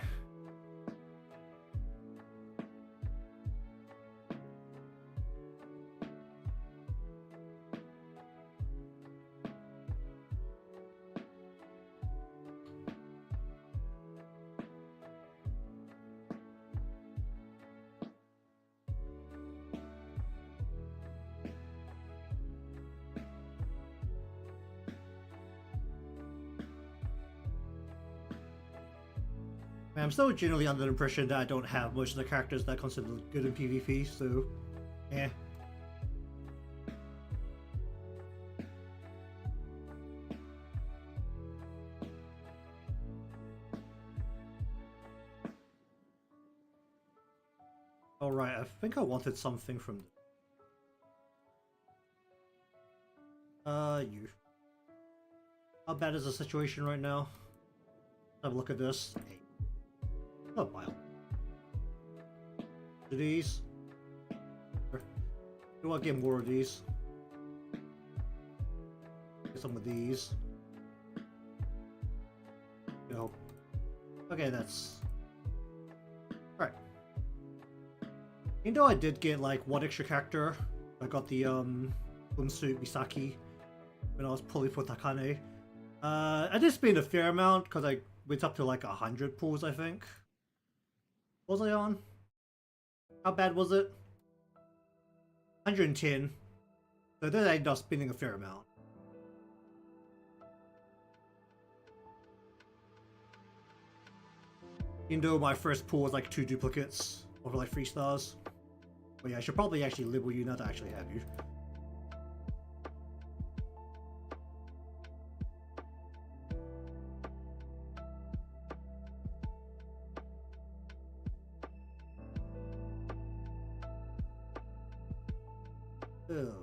I'm still generally under the impression that I don't have most of the characters that are considered good in PvP, so yeah. Alright, I think I wanted something from you. How bad is the situation right now? Let's have a look at this. Hey. Oh, wow. Do these? Do I get more of these? Get some of these. No. Okay, that's... Alright. Even though I did get, like, one extra character, I got the, Unsu Misaki when I was pulling for Takane. I did spend a fair amount, because I went up to, like, 100 pulls, I think. What was I on? How bad was it? 110. So then I ended up spending a fair amount. Even though my first pull was like 2 duplicates over like 3 stars. But yeah, I should probably actually level you now that I actually have you. Oh,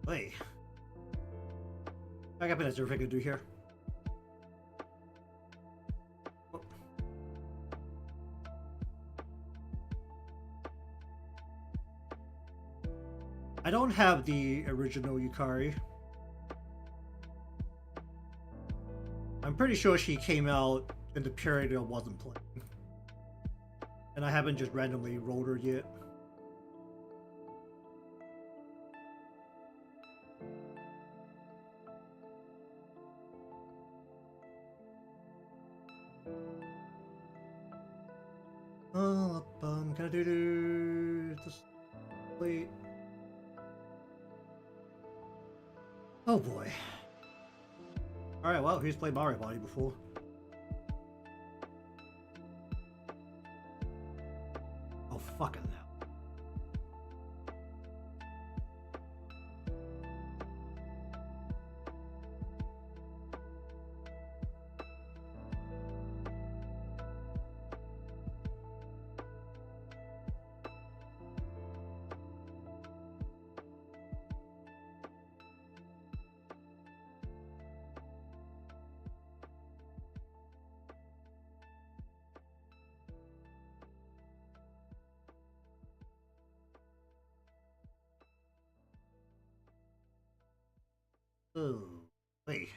wait. I got there's everything I can do here. Oh. I don't have the original Yukari. I'm pretty sure she came out in the period I wasn't playing. And I haven't just randomly rolled her yet. Can I do just wait? Oh boy. Alright, well, who's played Mario Party before? Oh, fucking hell. Oh, wait.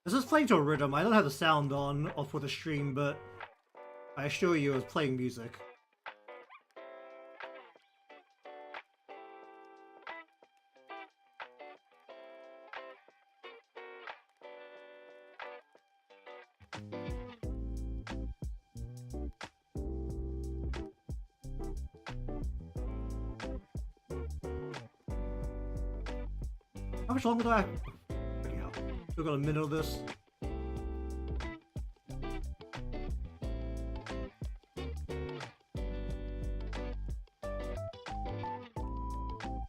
This is playing to a rhythm. I don't have the sound on or for the stream, but I assure you it's playing music. How much longer do I have? Fucking hell. Still got a minute of this.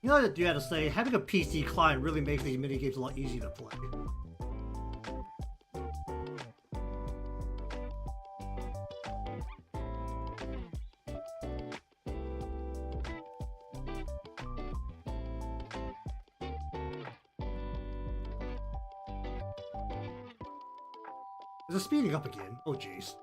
You know what you had to say, having a PC client really makes these minigames a lot easier to play. Is it speeding up again? Oh jeez.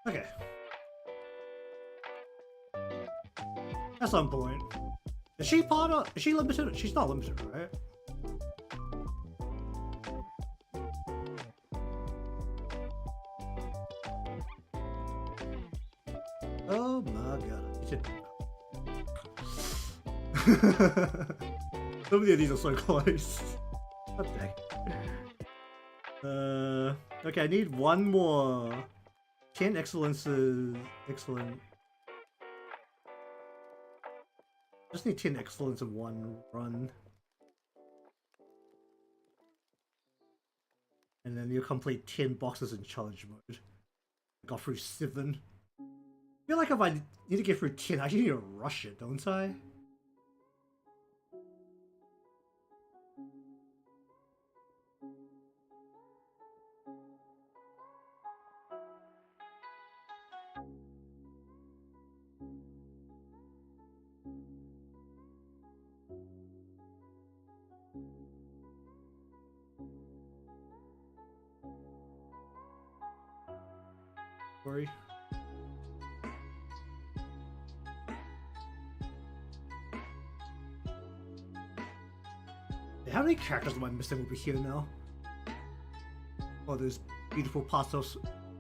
Okay. At some point. Is she part of... Is she limited? She's not limited, right? Oh my god. So many of these are so close. What the heck? Okay, I need one more. 10 excellences. Excellent. Just need 10 excellence in one run. And then you'll complete 10 boxes in challenge mode. I got through 7. I feel like if I need to get through 10, I actually need to rush it, don't I? Sorry. How many characters am I missing over here now? Oh, those beautiful parts of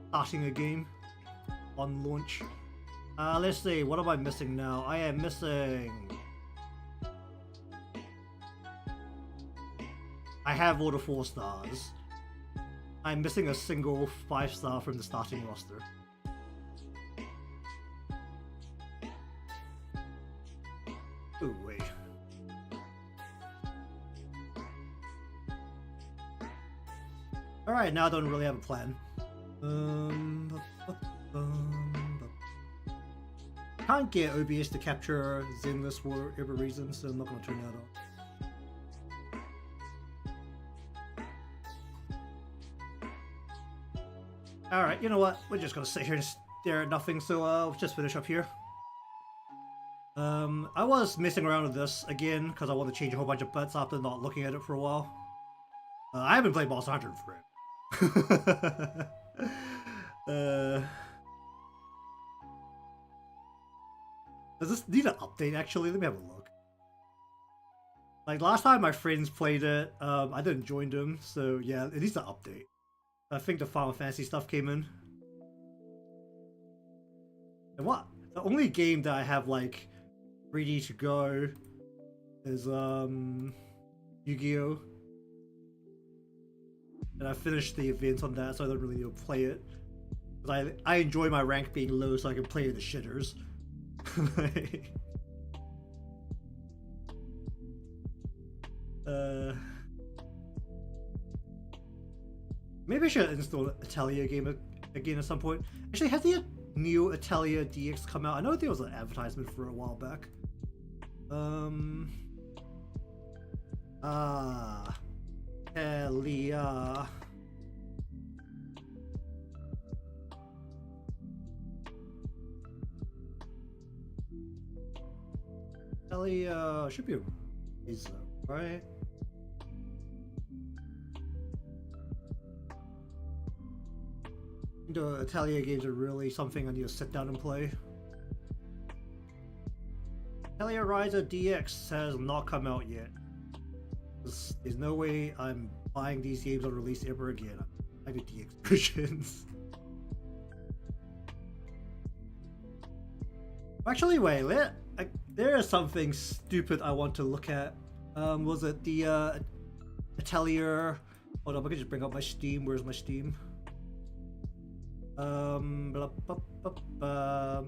starting a game on launch. Let's see, what am I missing now? I am missing... I have all the 4 stars. I'm missing a single 5-star from the starting roster. Oh, wait. Alright, now I don't really have a plan. Can't get OBS to capture Zenless for whatever reason, so I'm not going to turn that on. Alright, you know what? We're just going to sit here and stare at nothing, so I'll just finish up here. I was messing around with this again because I want to change a whole bunch of bets after not looking at it for a while. I haven't played Monster Hunter for it. Does this need an update actually? Let me have a look. Like last time my friends played it, I didn't join them, so yeah, it needs an update. I think the Final Fantasy stuff came in. And what? The only game that I have like ready to go is Yu-Gi-Oh! And I finished the event on that, so I don't really need to play it. Because I enjoy my rank being low, so I can play the shitters. Maybe I should install Atelier game again at some point. Actually, has the new Atelier DX come out? I know there was an advertisement for a while back. Atelier. Atelier should be a reason, right? The Atelier games are really something I need to sit down and play. Atelier Riser DX has not come out yet. There's no way I'm buying these games on release ever again. I do DX versions. Actually, wait, there is something stupid I want to look at. Was it the Atelier? Hold on, I can just bring up my Steam. Where's my Steam? Blah, blah, blah, blah.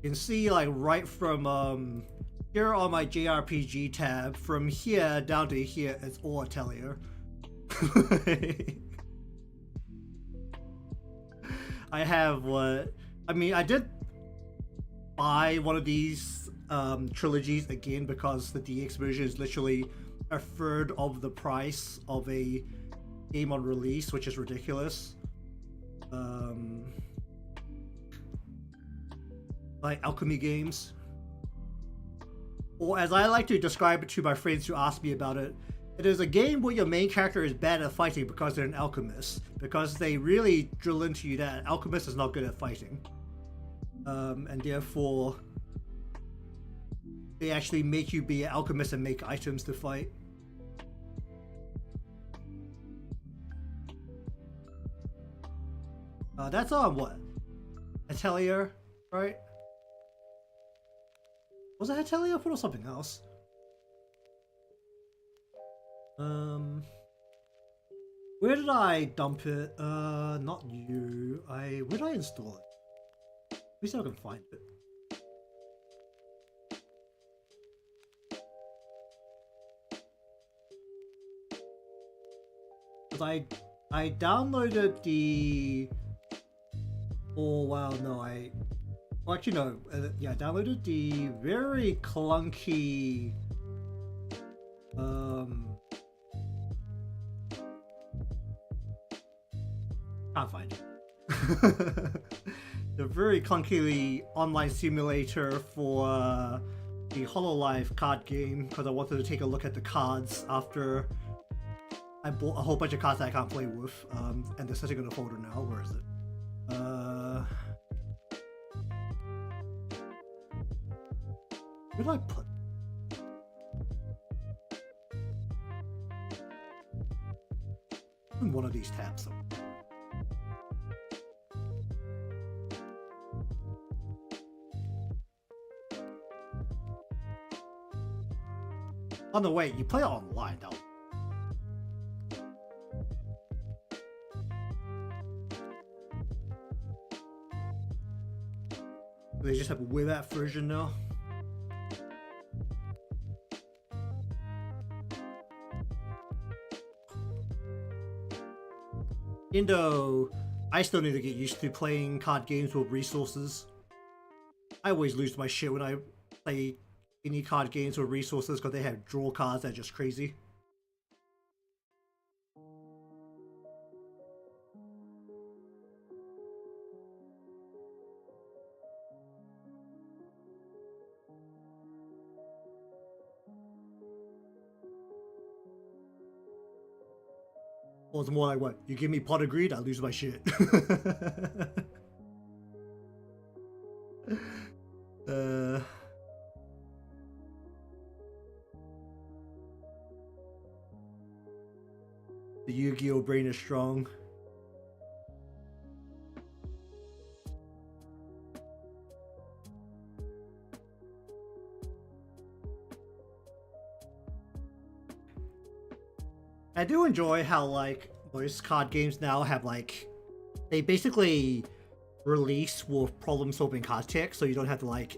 You can see like right from here on my JRPG tab, from here down to here, it's all Atelier. I have what? I mean, I did buy one of these trilogies again because the DX version is literally a third of the price of a game on release, which is ridiculous. Like Alchemy games. or as I like to describe it to my friends who ask me about it, it is a game where your main character is bad at fighting because they're an alchemist, because they really drill into you that an alchemist is not good at fighting. And therefore, they actually make you be an alchemist and make items to fight. That's on what? Atelier, right? Was it Atelier or something else? Where did I dump it? Not you. Where did I install it? At least I can find it. Cause I downloaded the. Oh wow, no, well, actually no. Yeah, I downloaded the very clunky. Can't find it. The very clunkily online simulator for the HoloLive card game, because I wanted to take a look at the cards after I bought a whole bunch of cards that I can't play with, and they're sitting in a folder now. Where is it? Where did I put? In one of these tabs. Though. Oh no, wait, you play it online now. They just have a web app version now. Though I still need to get used to playing card games with resources. I always lose my shit when I play any card games with resources because they have draw cards that are just crazy. Or it's more like what? You give me pot of greed, I lose my shit. The Yu-Gi-Oh brain is strong. I do enjoy how like most card games now have like they basically release with problem-solving card text, so you don't have to like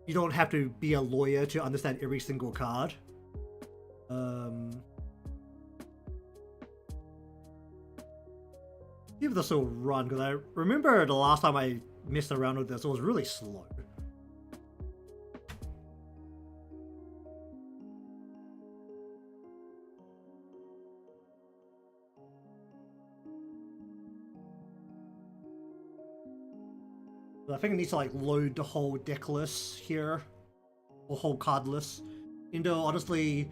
you don't have to be a lawyer to understand every single card. Give this a run because I remember the last time I messed around with this, it was really slow. I think it needs to like load the whole deck list here, or whole card list. You know, honestly,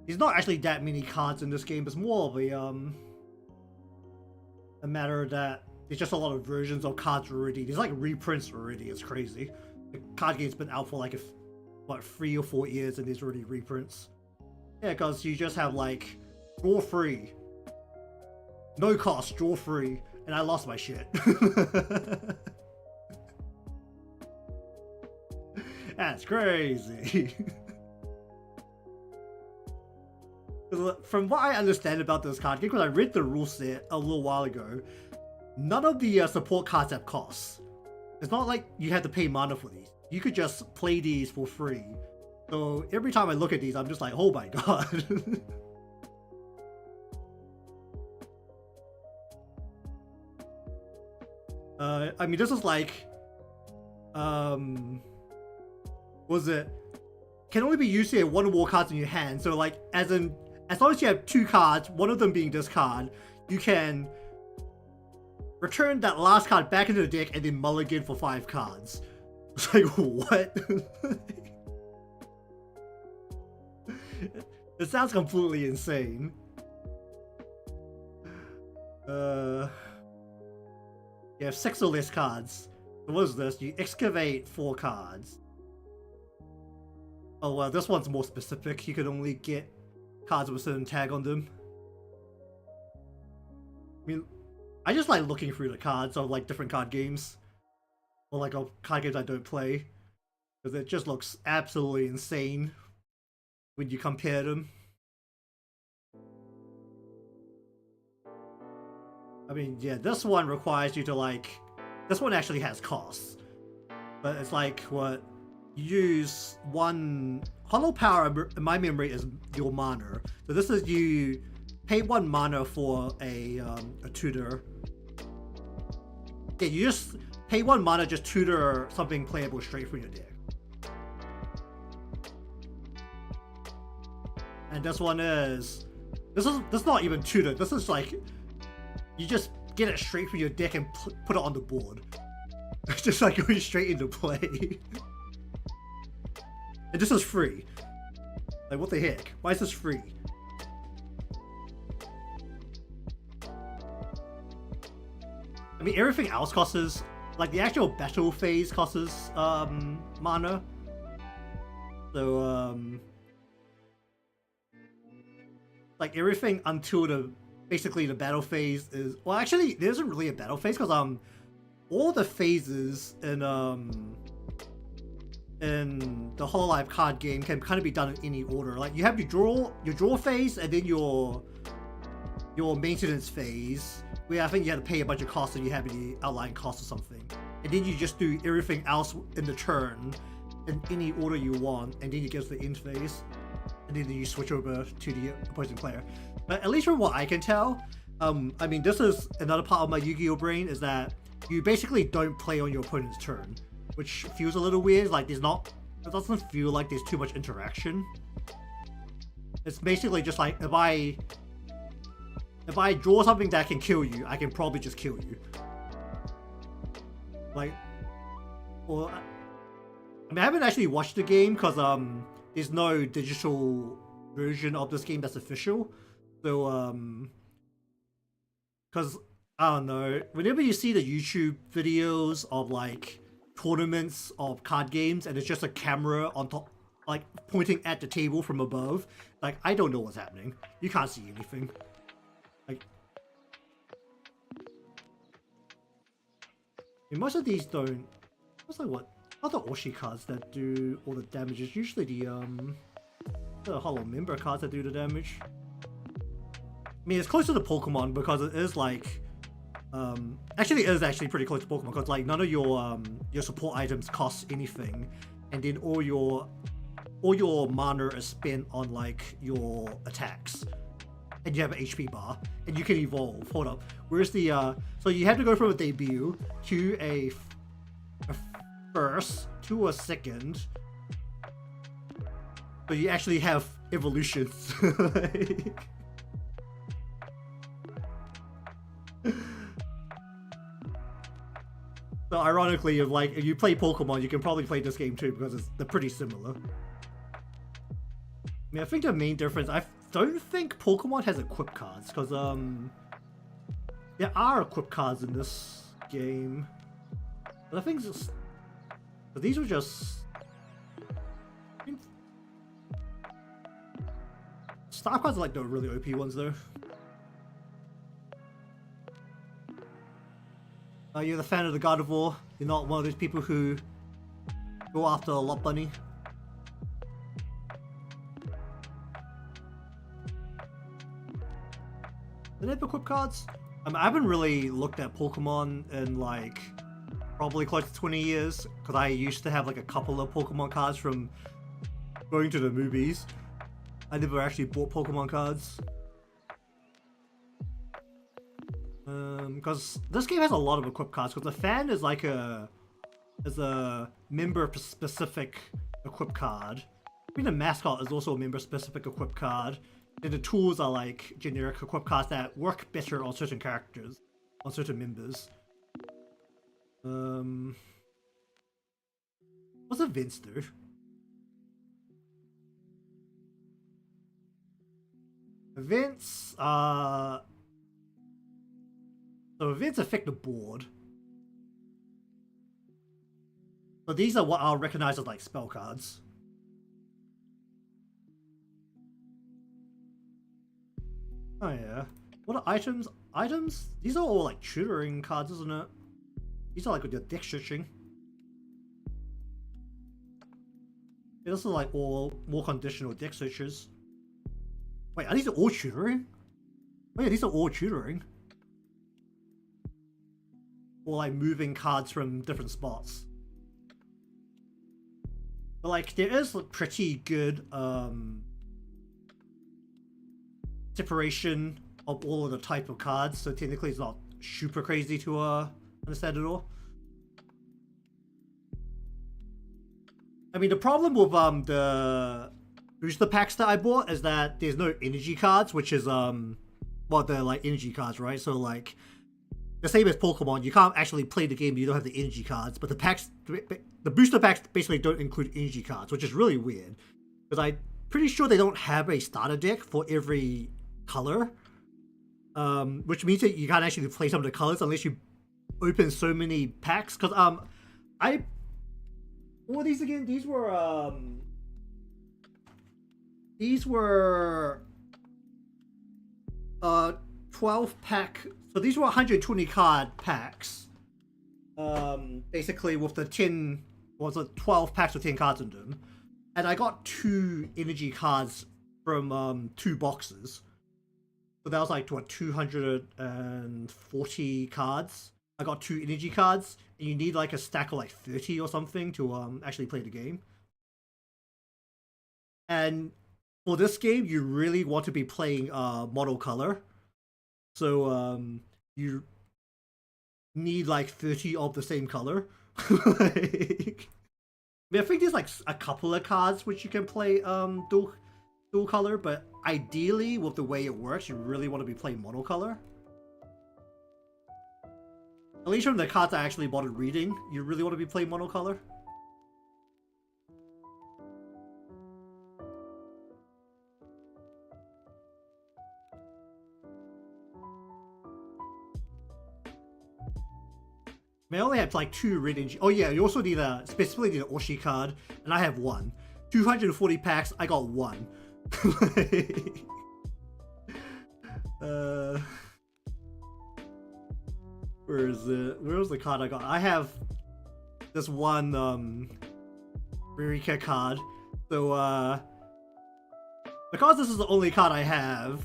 there's not actually that many cards in this game. It's more of a matter that there's just a lot of versions of cards already. There's like reprints already. It's crazy. The card game's been out for like what 3 or 4 years, and there's already reprints. Yeah, because you just have like draw free, no cost, draw free, and I lost my shit. That's crazy. From what I understand about this card game, because I read the rule set a little while ago, none of the support cards have costs. It's not like you have to pay mana for these. You could just play these for free. So every time I look at these, I'm just like, oh my god. I mean, this is like, was it? Can only be used to have 1 war cards in your hand. So like, as long as you have 2 cards, one of them being this card, you can return that last card back into the deck and then mulligan for 5 cards. It's like, what? It sounds completely insane. You have 6 or less cards. So what is this? You excavate 4 cards. Oh well, this one's more specific. You can only get cards with a certain tag on them. I mean, I just like looking through the cards of like different card games. Or like of card games I don't play. Because it just looks absolutely insane when you compare them. I mean, yeah, this one requires you to like... This one actually has costs. But it's like, what? You use 1... Hollow Power, in my memory, is your mana. So this is you pay 1 mana for a tutor. Yeah, you just pay 1 mana, just tutor something playable straight from your deck. And this one is... This is not even tutor. This is like... You just get it straight from your deck and put it on the board. It's just like going straight into play. And this is free. Like, what the heck? Why is this free? I mean, everything else costs... Like, the actual battle phase costs mana. So, like, everything until the... Basically, the battle phase is... Well, actually, there isn't really a battle phase, because, all the phases in the Hololive card game can kind of be done in any order. Like, you have your draw phase, and then your maintenance phase, where I think you have to pay a bunch of costs, and you have any outlying costs or something. And then you just do everything else in the turn, in any order you want, and then you get to the end phase. And then you switch over to the opposing player. But at least from what I can tell, I mean, this is another part of my Yu-Gi-Oh brain, is that you basically don't play on your opponent's turn, which feels a little weird. Like, it doesn't feel like there's too much interaction. It's basically just like, if I draw something that can kill you, I can probably just kill you. Like, well, I mean, I haven't actually watched the game because there's no digital version of this game that's official. So, because, I don't know, whenever you see the YouTube videos of, like, tournaments of card games, and it's just a camera on top, like, pointing at the table from above, like, I don't know what's happening. You can't see anything. Like, I mean, most of these don't... What's like what? Other Oshi cards that do all the damage is usually the Hollow Member cards that do the damage. I mean, it's close to the Pokemon because it is like... actually, it is actually pretty close to Pokemon because, like, none of your support items cost anything, and then all your mana is spent on, like, your attacks. And you have an HP bar, and you can evolve. Hold up. Where's the, so you have to go from a debut to a first to a second. So you actually have evolutions. Like... So ironically, if you play Pokemon, you can probably play this game too because they're pretty similar. I mean, I think the main difference, I don't think Pokemon has equip cards because there are equip cards in this game, but I think but these were just... Star cards are like the really OP ones though. You're the fan of the God of War. You're not one of those people who go after a lot bunny. Do they have equip cards? I haven't really looked at Pokemon in like probably close to 20 years because I used to have like a couple of Pokemon cards from going to the movies. I never actually bought Pokemon cards. Because this game has a lot of equip cards, because the fan is like a member specific equip card. I mean, the mascot is also a member specific equip card. And the tools are like generic equip cards that work better on certain characters, on certain members. What's events do? Events, so events affect the board. So these are what I'll recognize as like spell cards. Oh yeah. What are items? Items? These are all like tutoring cards, isn't it? These are like with your deck stretching. Yeah, this is like all more conditional deck searches. Wait, are these all tutoring? Oh yeah, these are all tutoring. Or like moving cards from different spots. But like there is a pretty good separation of all of the type of cards, so technically it's not super crazy to understand it all. I mean, the problem with the booster packs that I bought is that there's no energy cards, which is well, they're like energy cards, right? So like the same as Pokemon, you can't actually play the game if you don't have the energy cards, but the booster packs basically don't include energy cards, which is really weird because I'm pretty sure they don't have a starter deck for every color, which means that you can't actually play some of the colors unless you open so many packs. Because what were these again? These were 12 pack. So these were 120 card packs. Basically with the 10 was it 12 packs with 10 cards in them. And I got 2 energy cards from 2 boxes. So that was like what 240 cards. I got 2 energy cards, and you need like a stack of like 30 or something to actually play the game. And for this game, you really want to be playing model color. So you need like 30 of the same color. Like, I mean, I think there's like a couple of cards which you can play dual color, but ideally with the way it works, you really want to be playing monocolor. At least from the cards I actually bothered reading, you really want to be playing monocolor. I mean, I only have like 2 red energy. Oh yeah, you also need specifically need an Oshi card, and I have 1. 240 packs, I got 1. Where is it? Where was the card I got? I have this one Ririka card. So because this is the only card I have,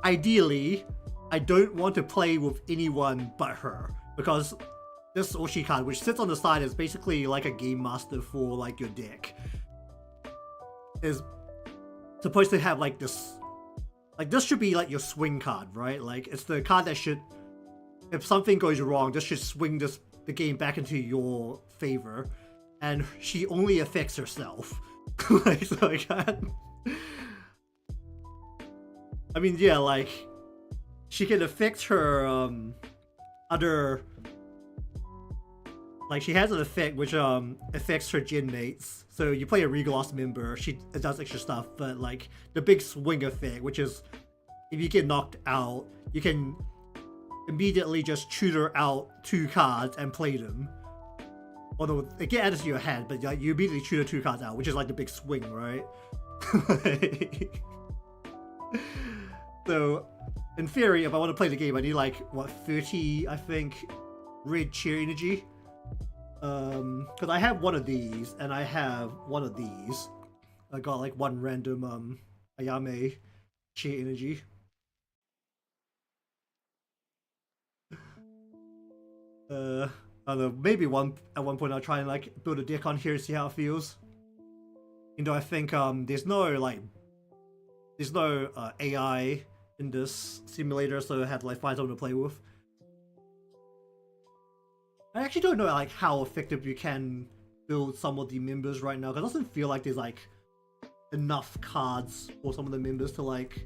ideally I don't want to play with anyone but her, because this Oshi card, which sits on the side, is basically like a game master for like your deck, is supposed to have like this, like this should be like your swing card, right? Like it's the card that should, if something goes wrong, this should swing the game back into your favor, and she only affects herself. Like, so I can't. I mean, yeah, like she can affect her other. Like she has an effect which affects her gym mates. So you play a Regloss member, it does extra stuff, but like the big swing effect, which is if you get knocked out, you can immediately just tutor out 2 cards and play them. Although it get added to your hand, but like, you immediately tutor 2 cards out, which is like the big swing, right? So in theory, if I want to play the game, I need like what 30, I think, red cheer energy. Because I have one of these, and I have one of these. I got like 1 random Ayame cheer energy. I don't know, maybe at one point I'll try and like build a deck on here to see how it feels. You know, I think there's no AI in this simulator, so I had to like find someone to play with. I actually don't know like how effective you can build some of the members right now, because it doesn't feel like there's like enough cards for some of the members to like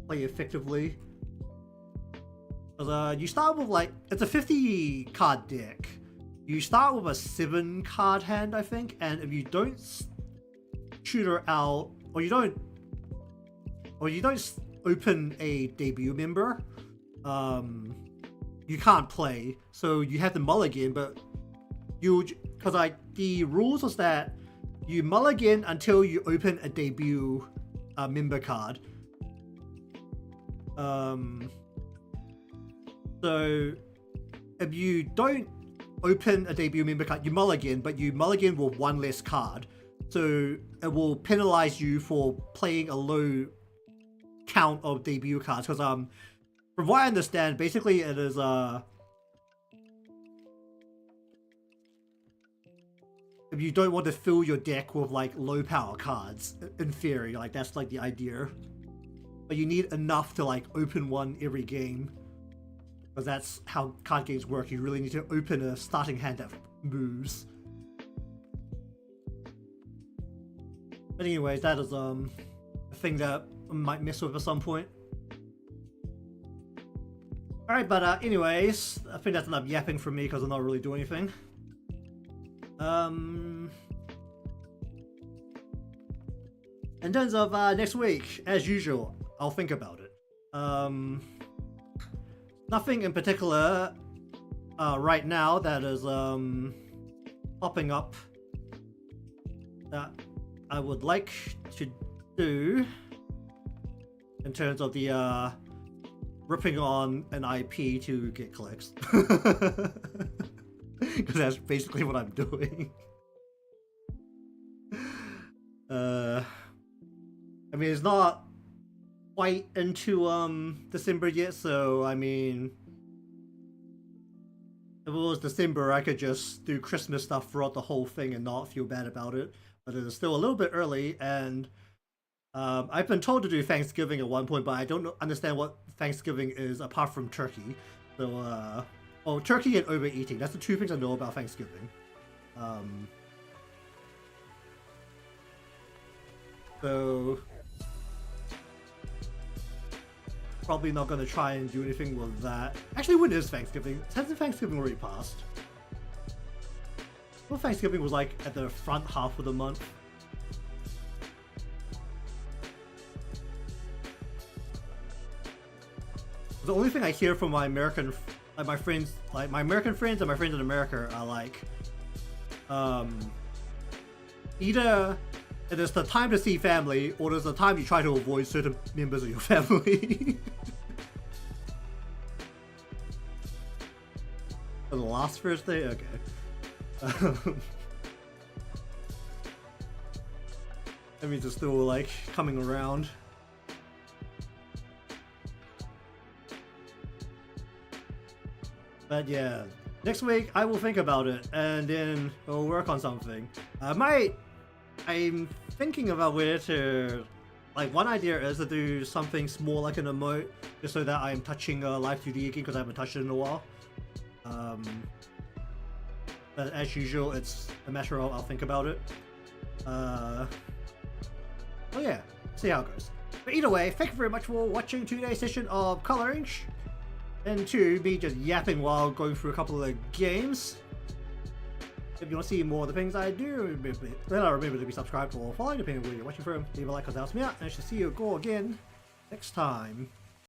play effectively. Because you start with like, it's a 50 card deck. You start with a 7 card hand, I think, and if you don't, tutor out, or you don't open a debut member, you can't play. So you have to mulligan, but because like the rules was that you mulligan until you open a debut member card. So if you don't open a debut member card, you mulligan, but you mulligan with one less card. So it will penalize you for playing a low count of debut cards. Because from what I understand, basically it is if you don't want to fill your deck with like low power cards, in theory, like that's like the idea. But you need enough to like open one every game. Because that's how card games work. You really need to open a starting hand that moves. But anyways, that is a thing that I might mess with at some point. Alright, but anyways, I think that's enough yapping from me because I'm not really doing anything. In terms of next week, as usual, I'll think about it. Nothing in particular right now that is popping up that I would like to do in terms of the ripping on an IP to get clicks. Because that's basically what I'm doing. I mean, it's not quite into December yet, so I mean, if it was December, I could just do Christmas stuff throughout the whole thing and not feel bad about it. But it is still a little bit early, and I've been told to do Thanksgiving at one point, but I don't understand what Thanksgiving is apart from turkey. So, well, turkey and overeating. That's the two things I know about Thanksgiving. So, probably not going to try and do anything with that. Actually, when is Thanksgiving? Hasn't Thanksgiving already passed? Well, Thanksgiving was like at the front half of the month. The only thing I hear from my American, like my friends, like my American friends and my friends in America are like, either it is the time to see family, or there's the time you try to avoid certain members of your family. The last Thursday? Okay. That means it's still like coming around. But yeah, next week I will think about it and then we'll work on something. I'm thinking about whether to, like, one idea is to do something small like an emote, just so that I'm touching Live 2D again because I haven't touched it in a while. But as usual, it's a matter of I'll think about it. Oh yeah, see how it goes. But either way, thank you very much for watching today's session of Coloring, and to me just yapping while going through a couple of games. If you want to see more of the things I do, then remember to be subscribed or following depending on where you're watching from. Leave a like because that helps me out, and I shall see you go again next time.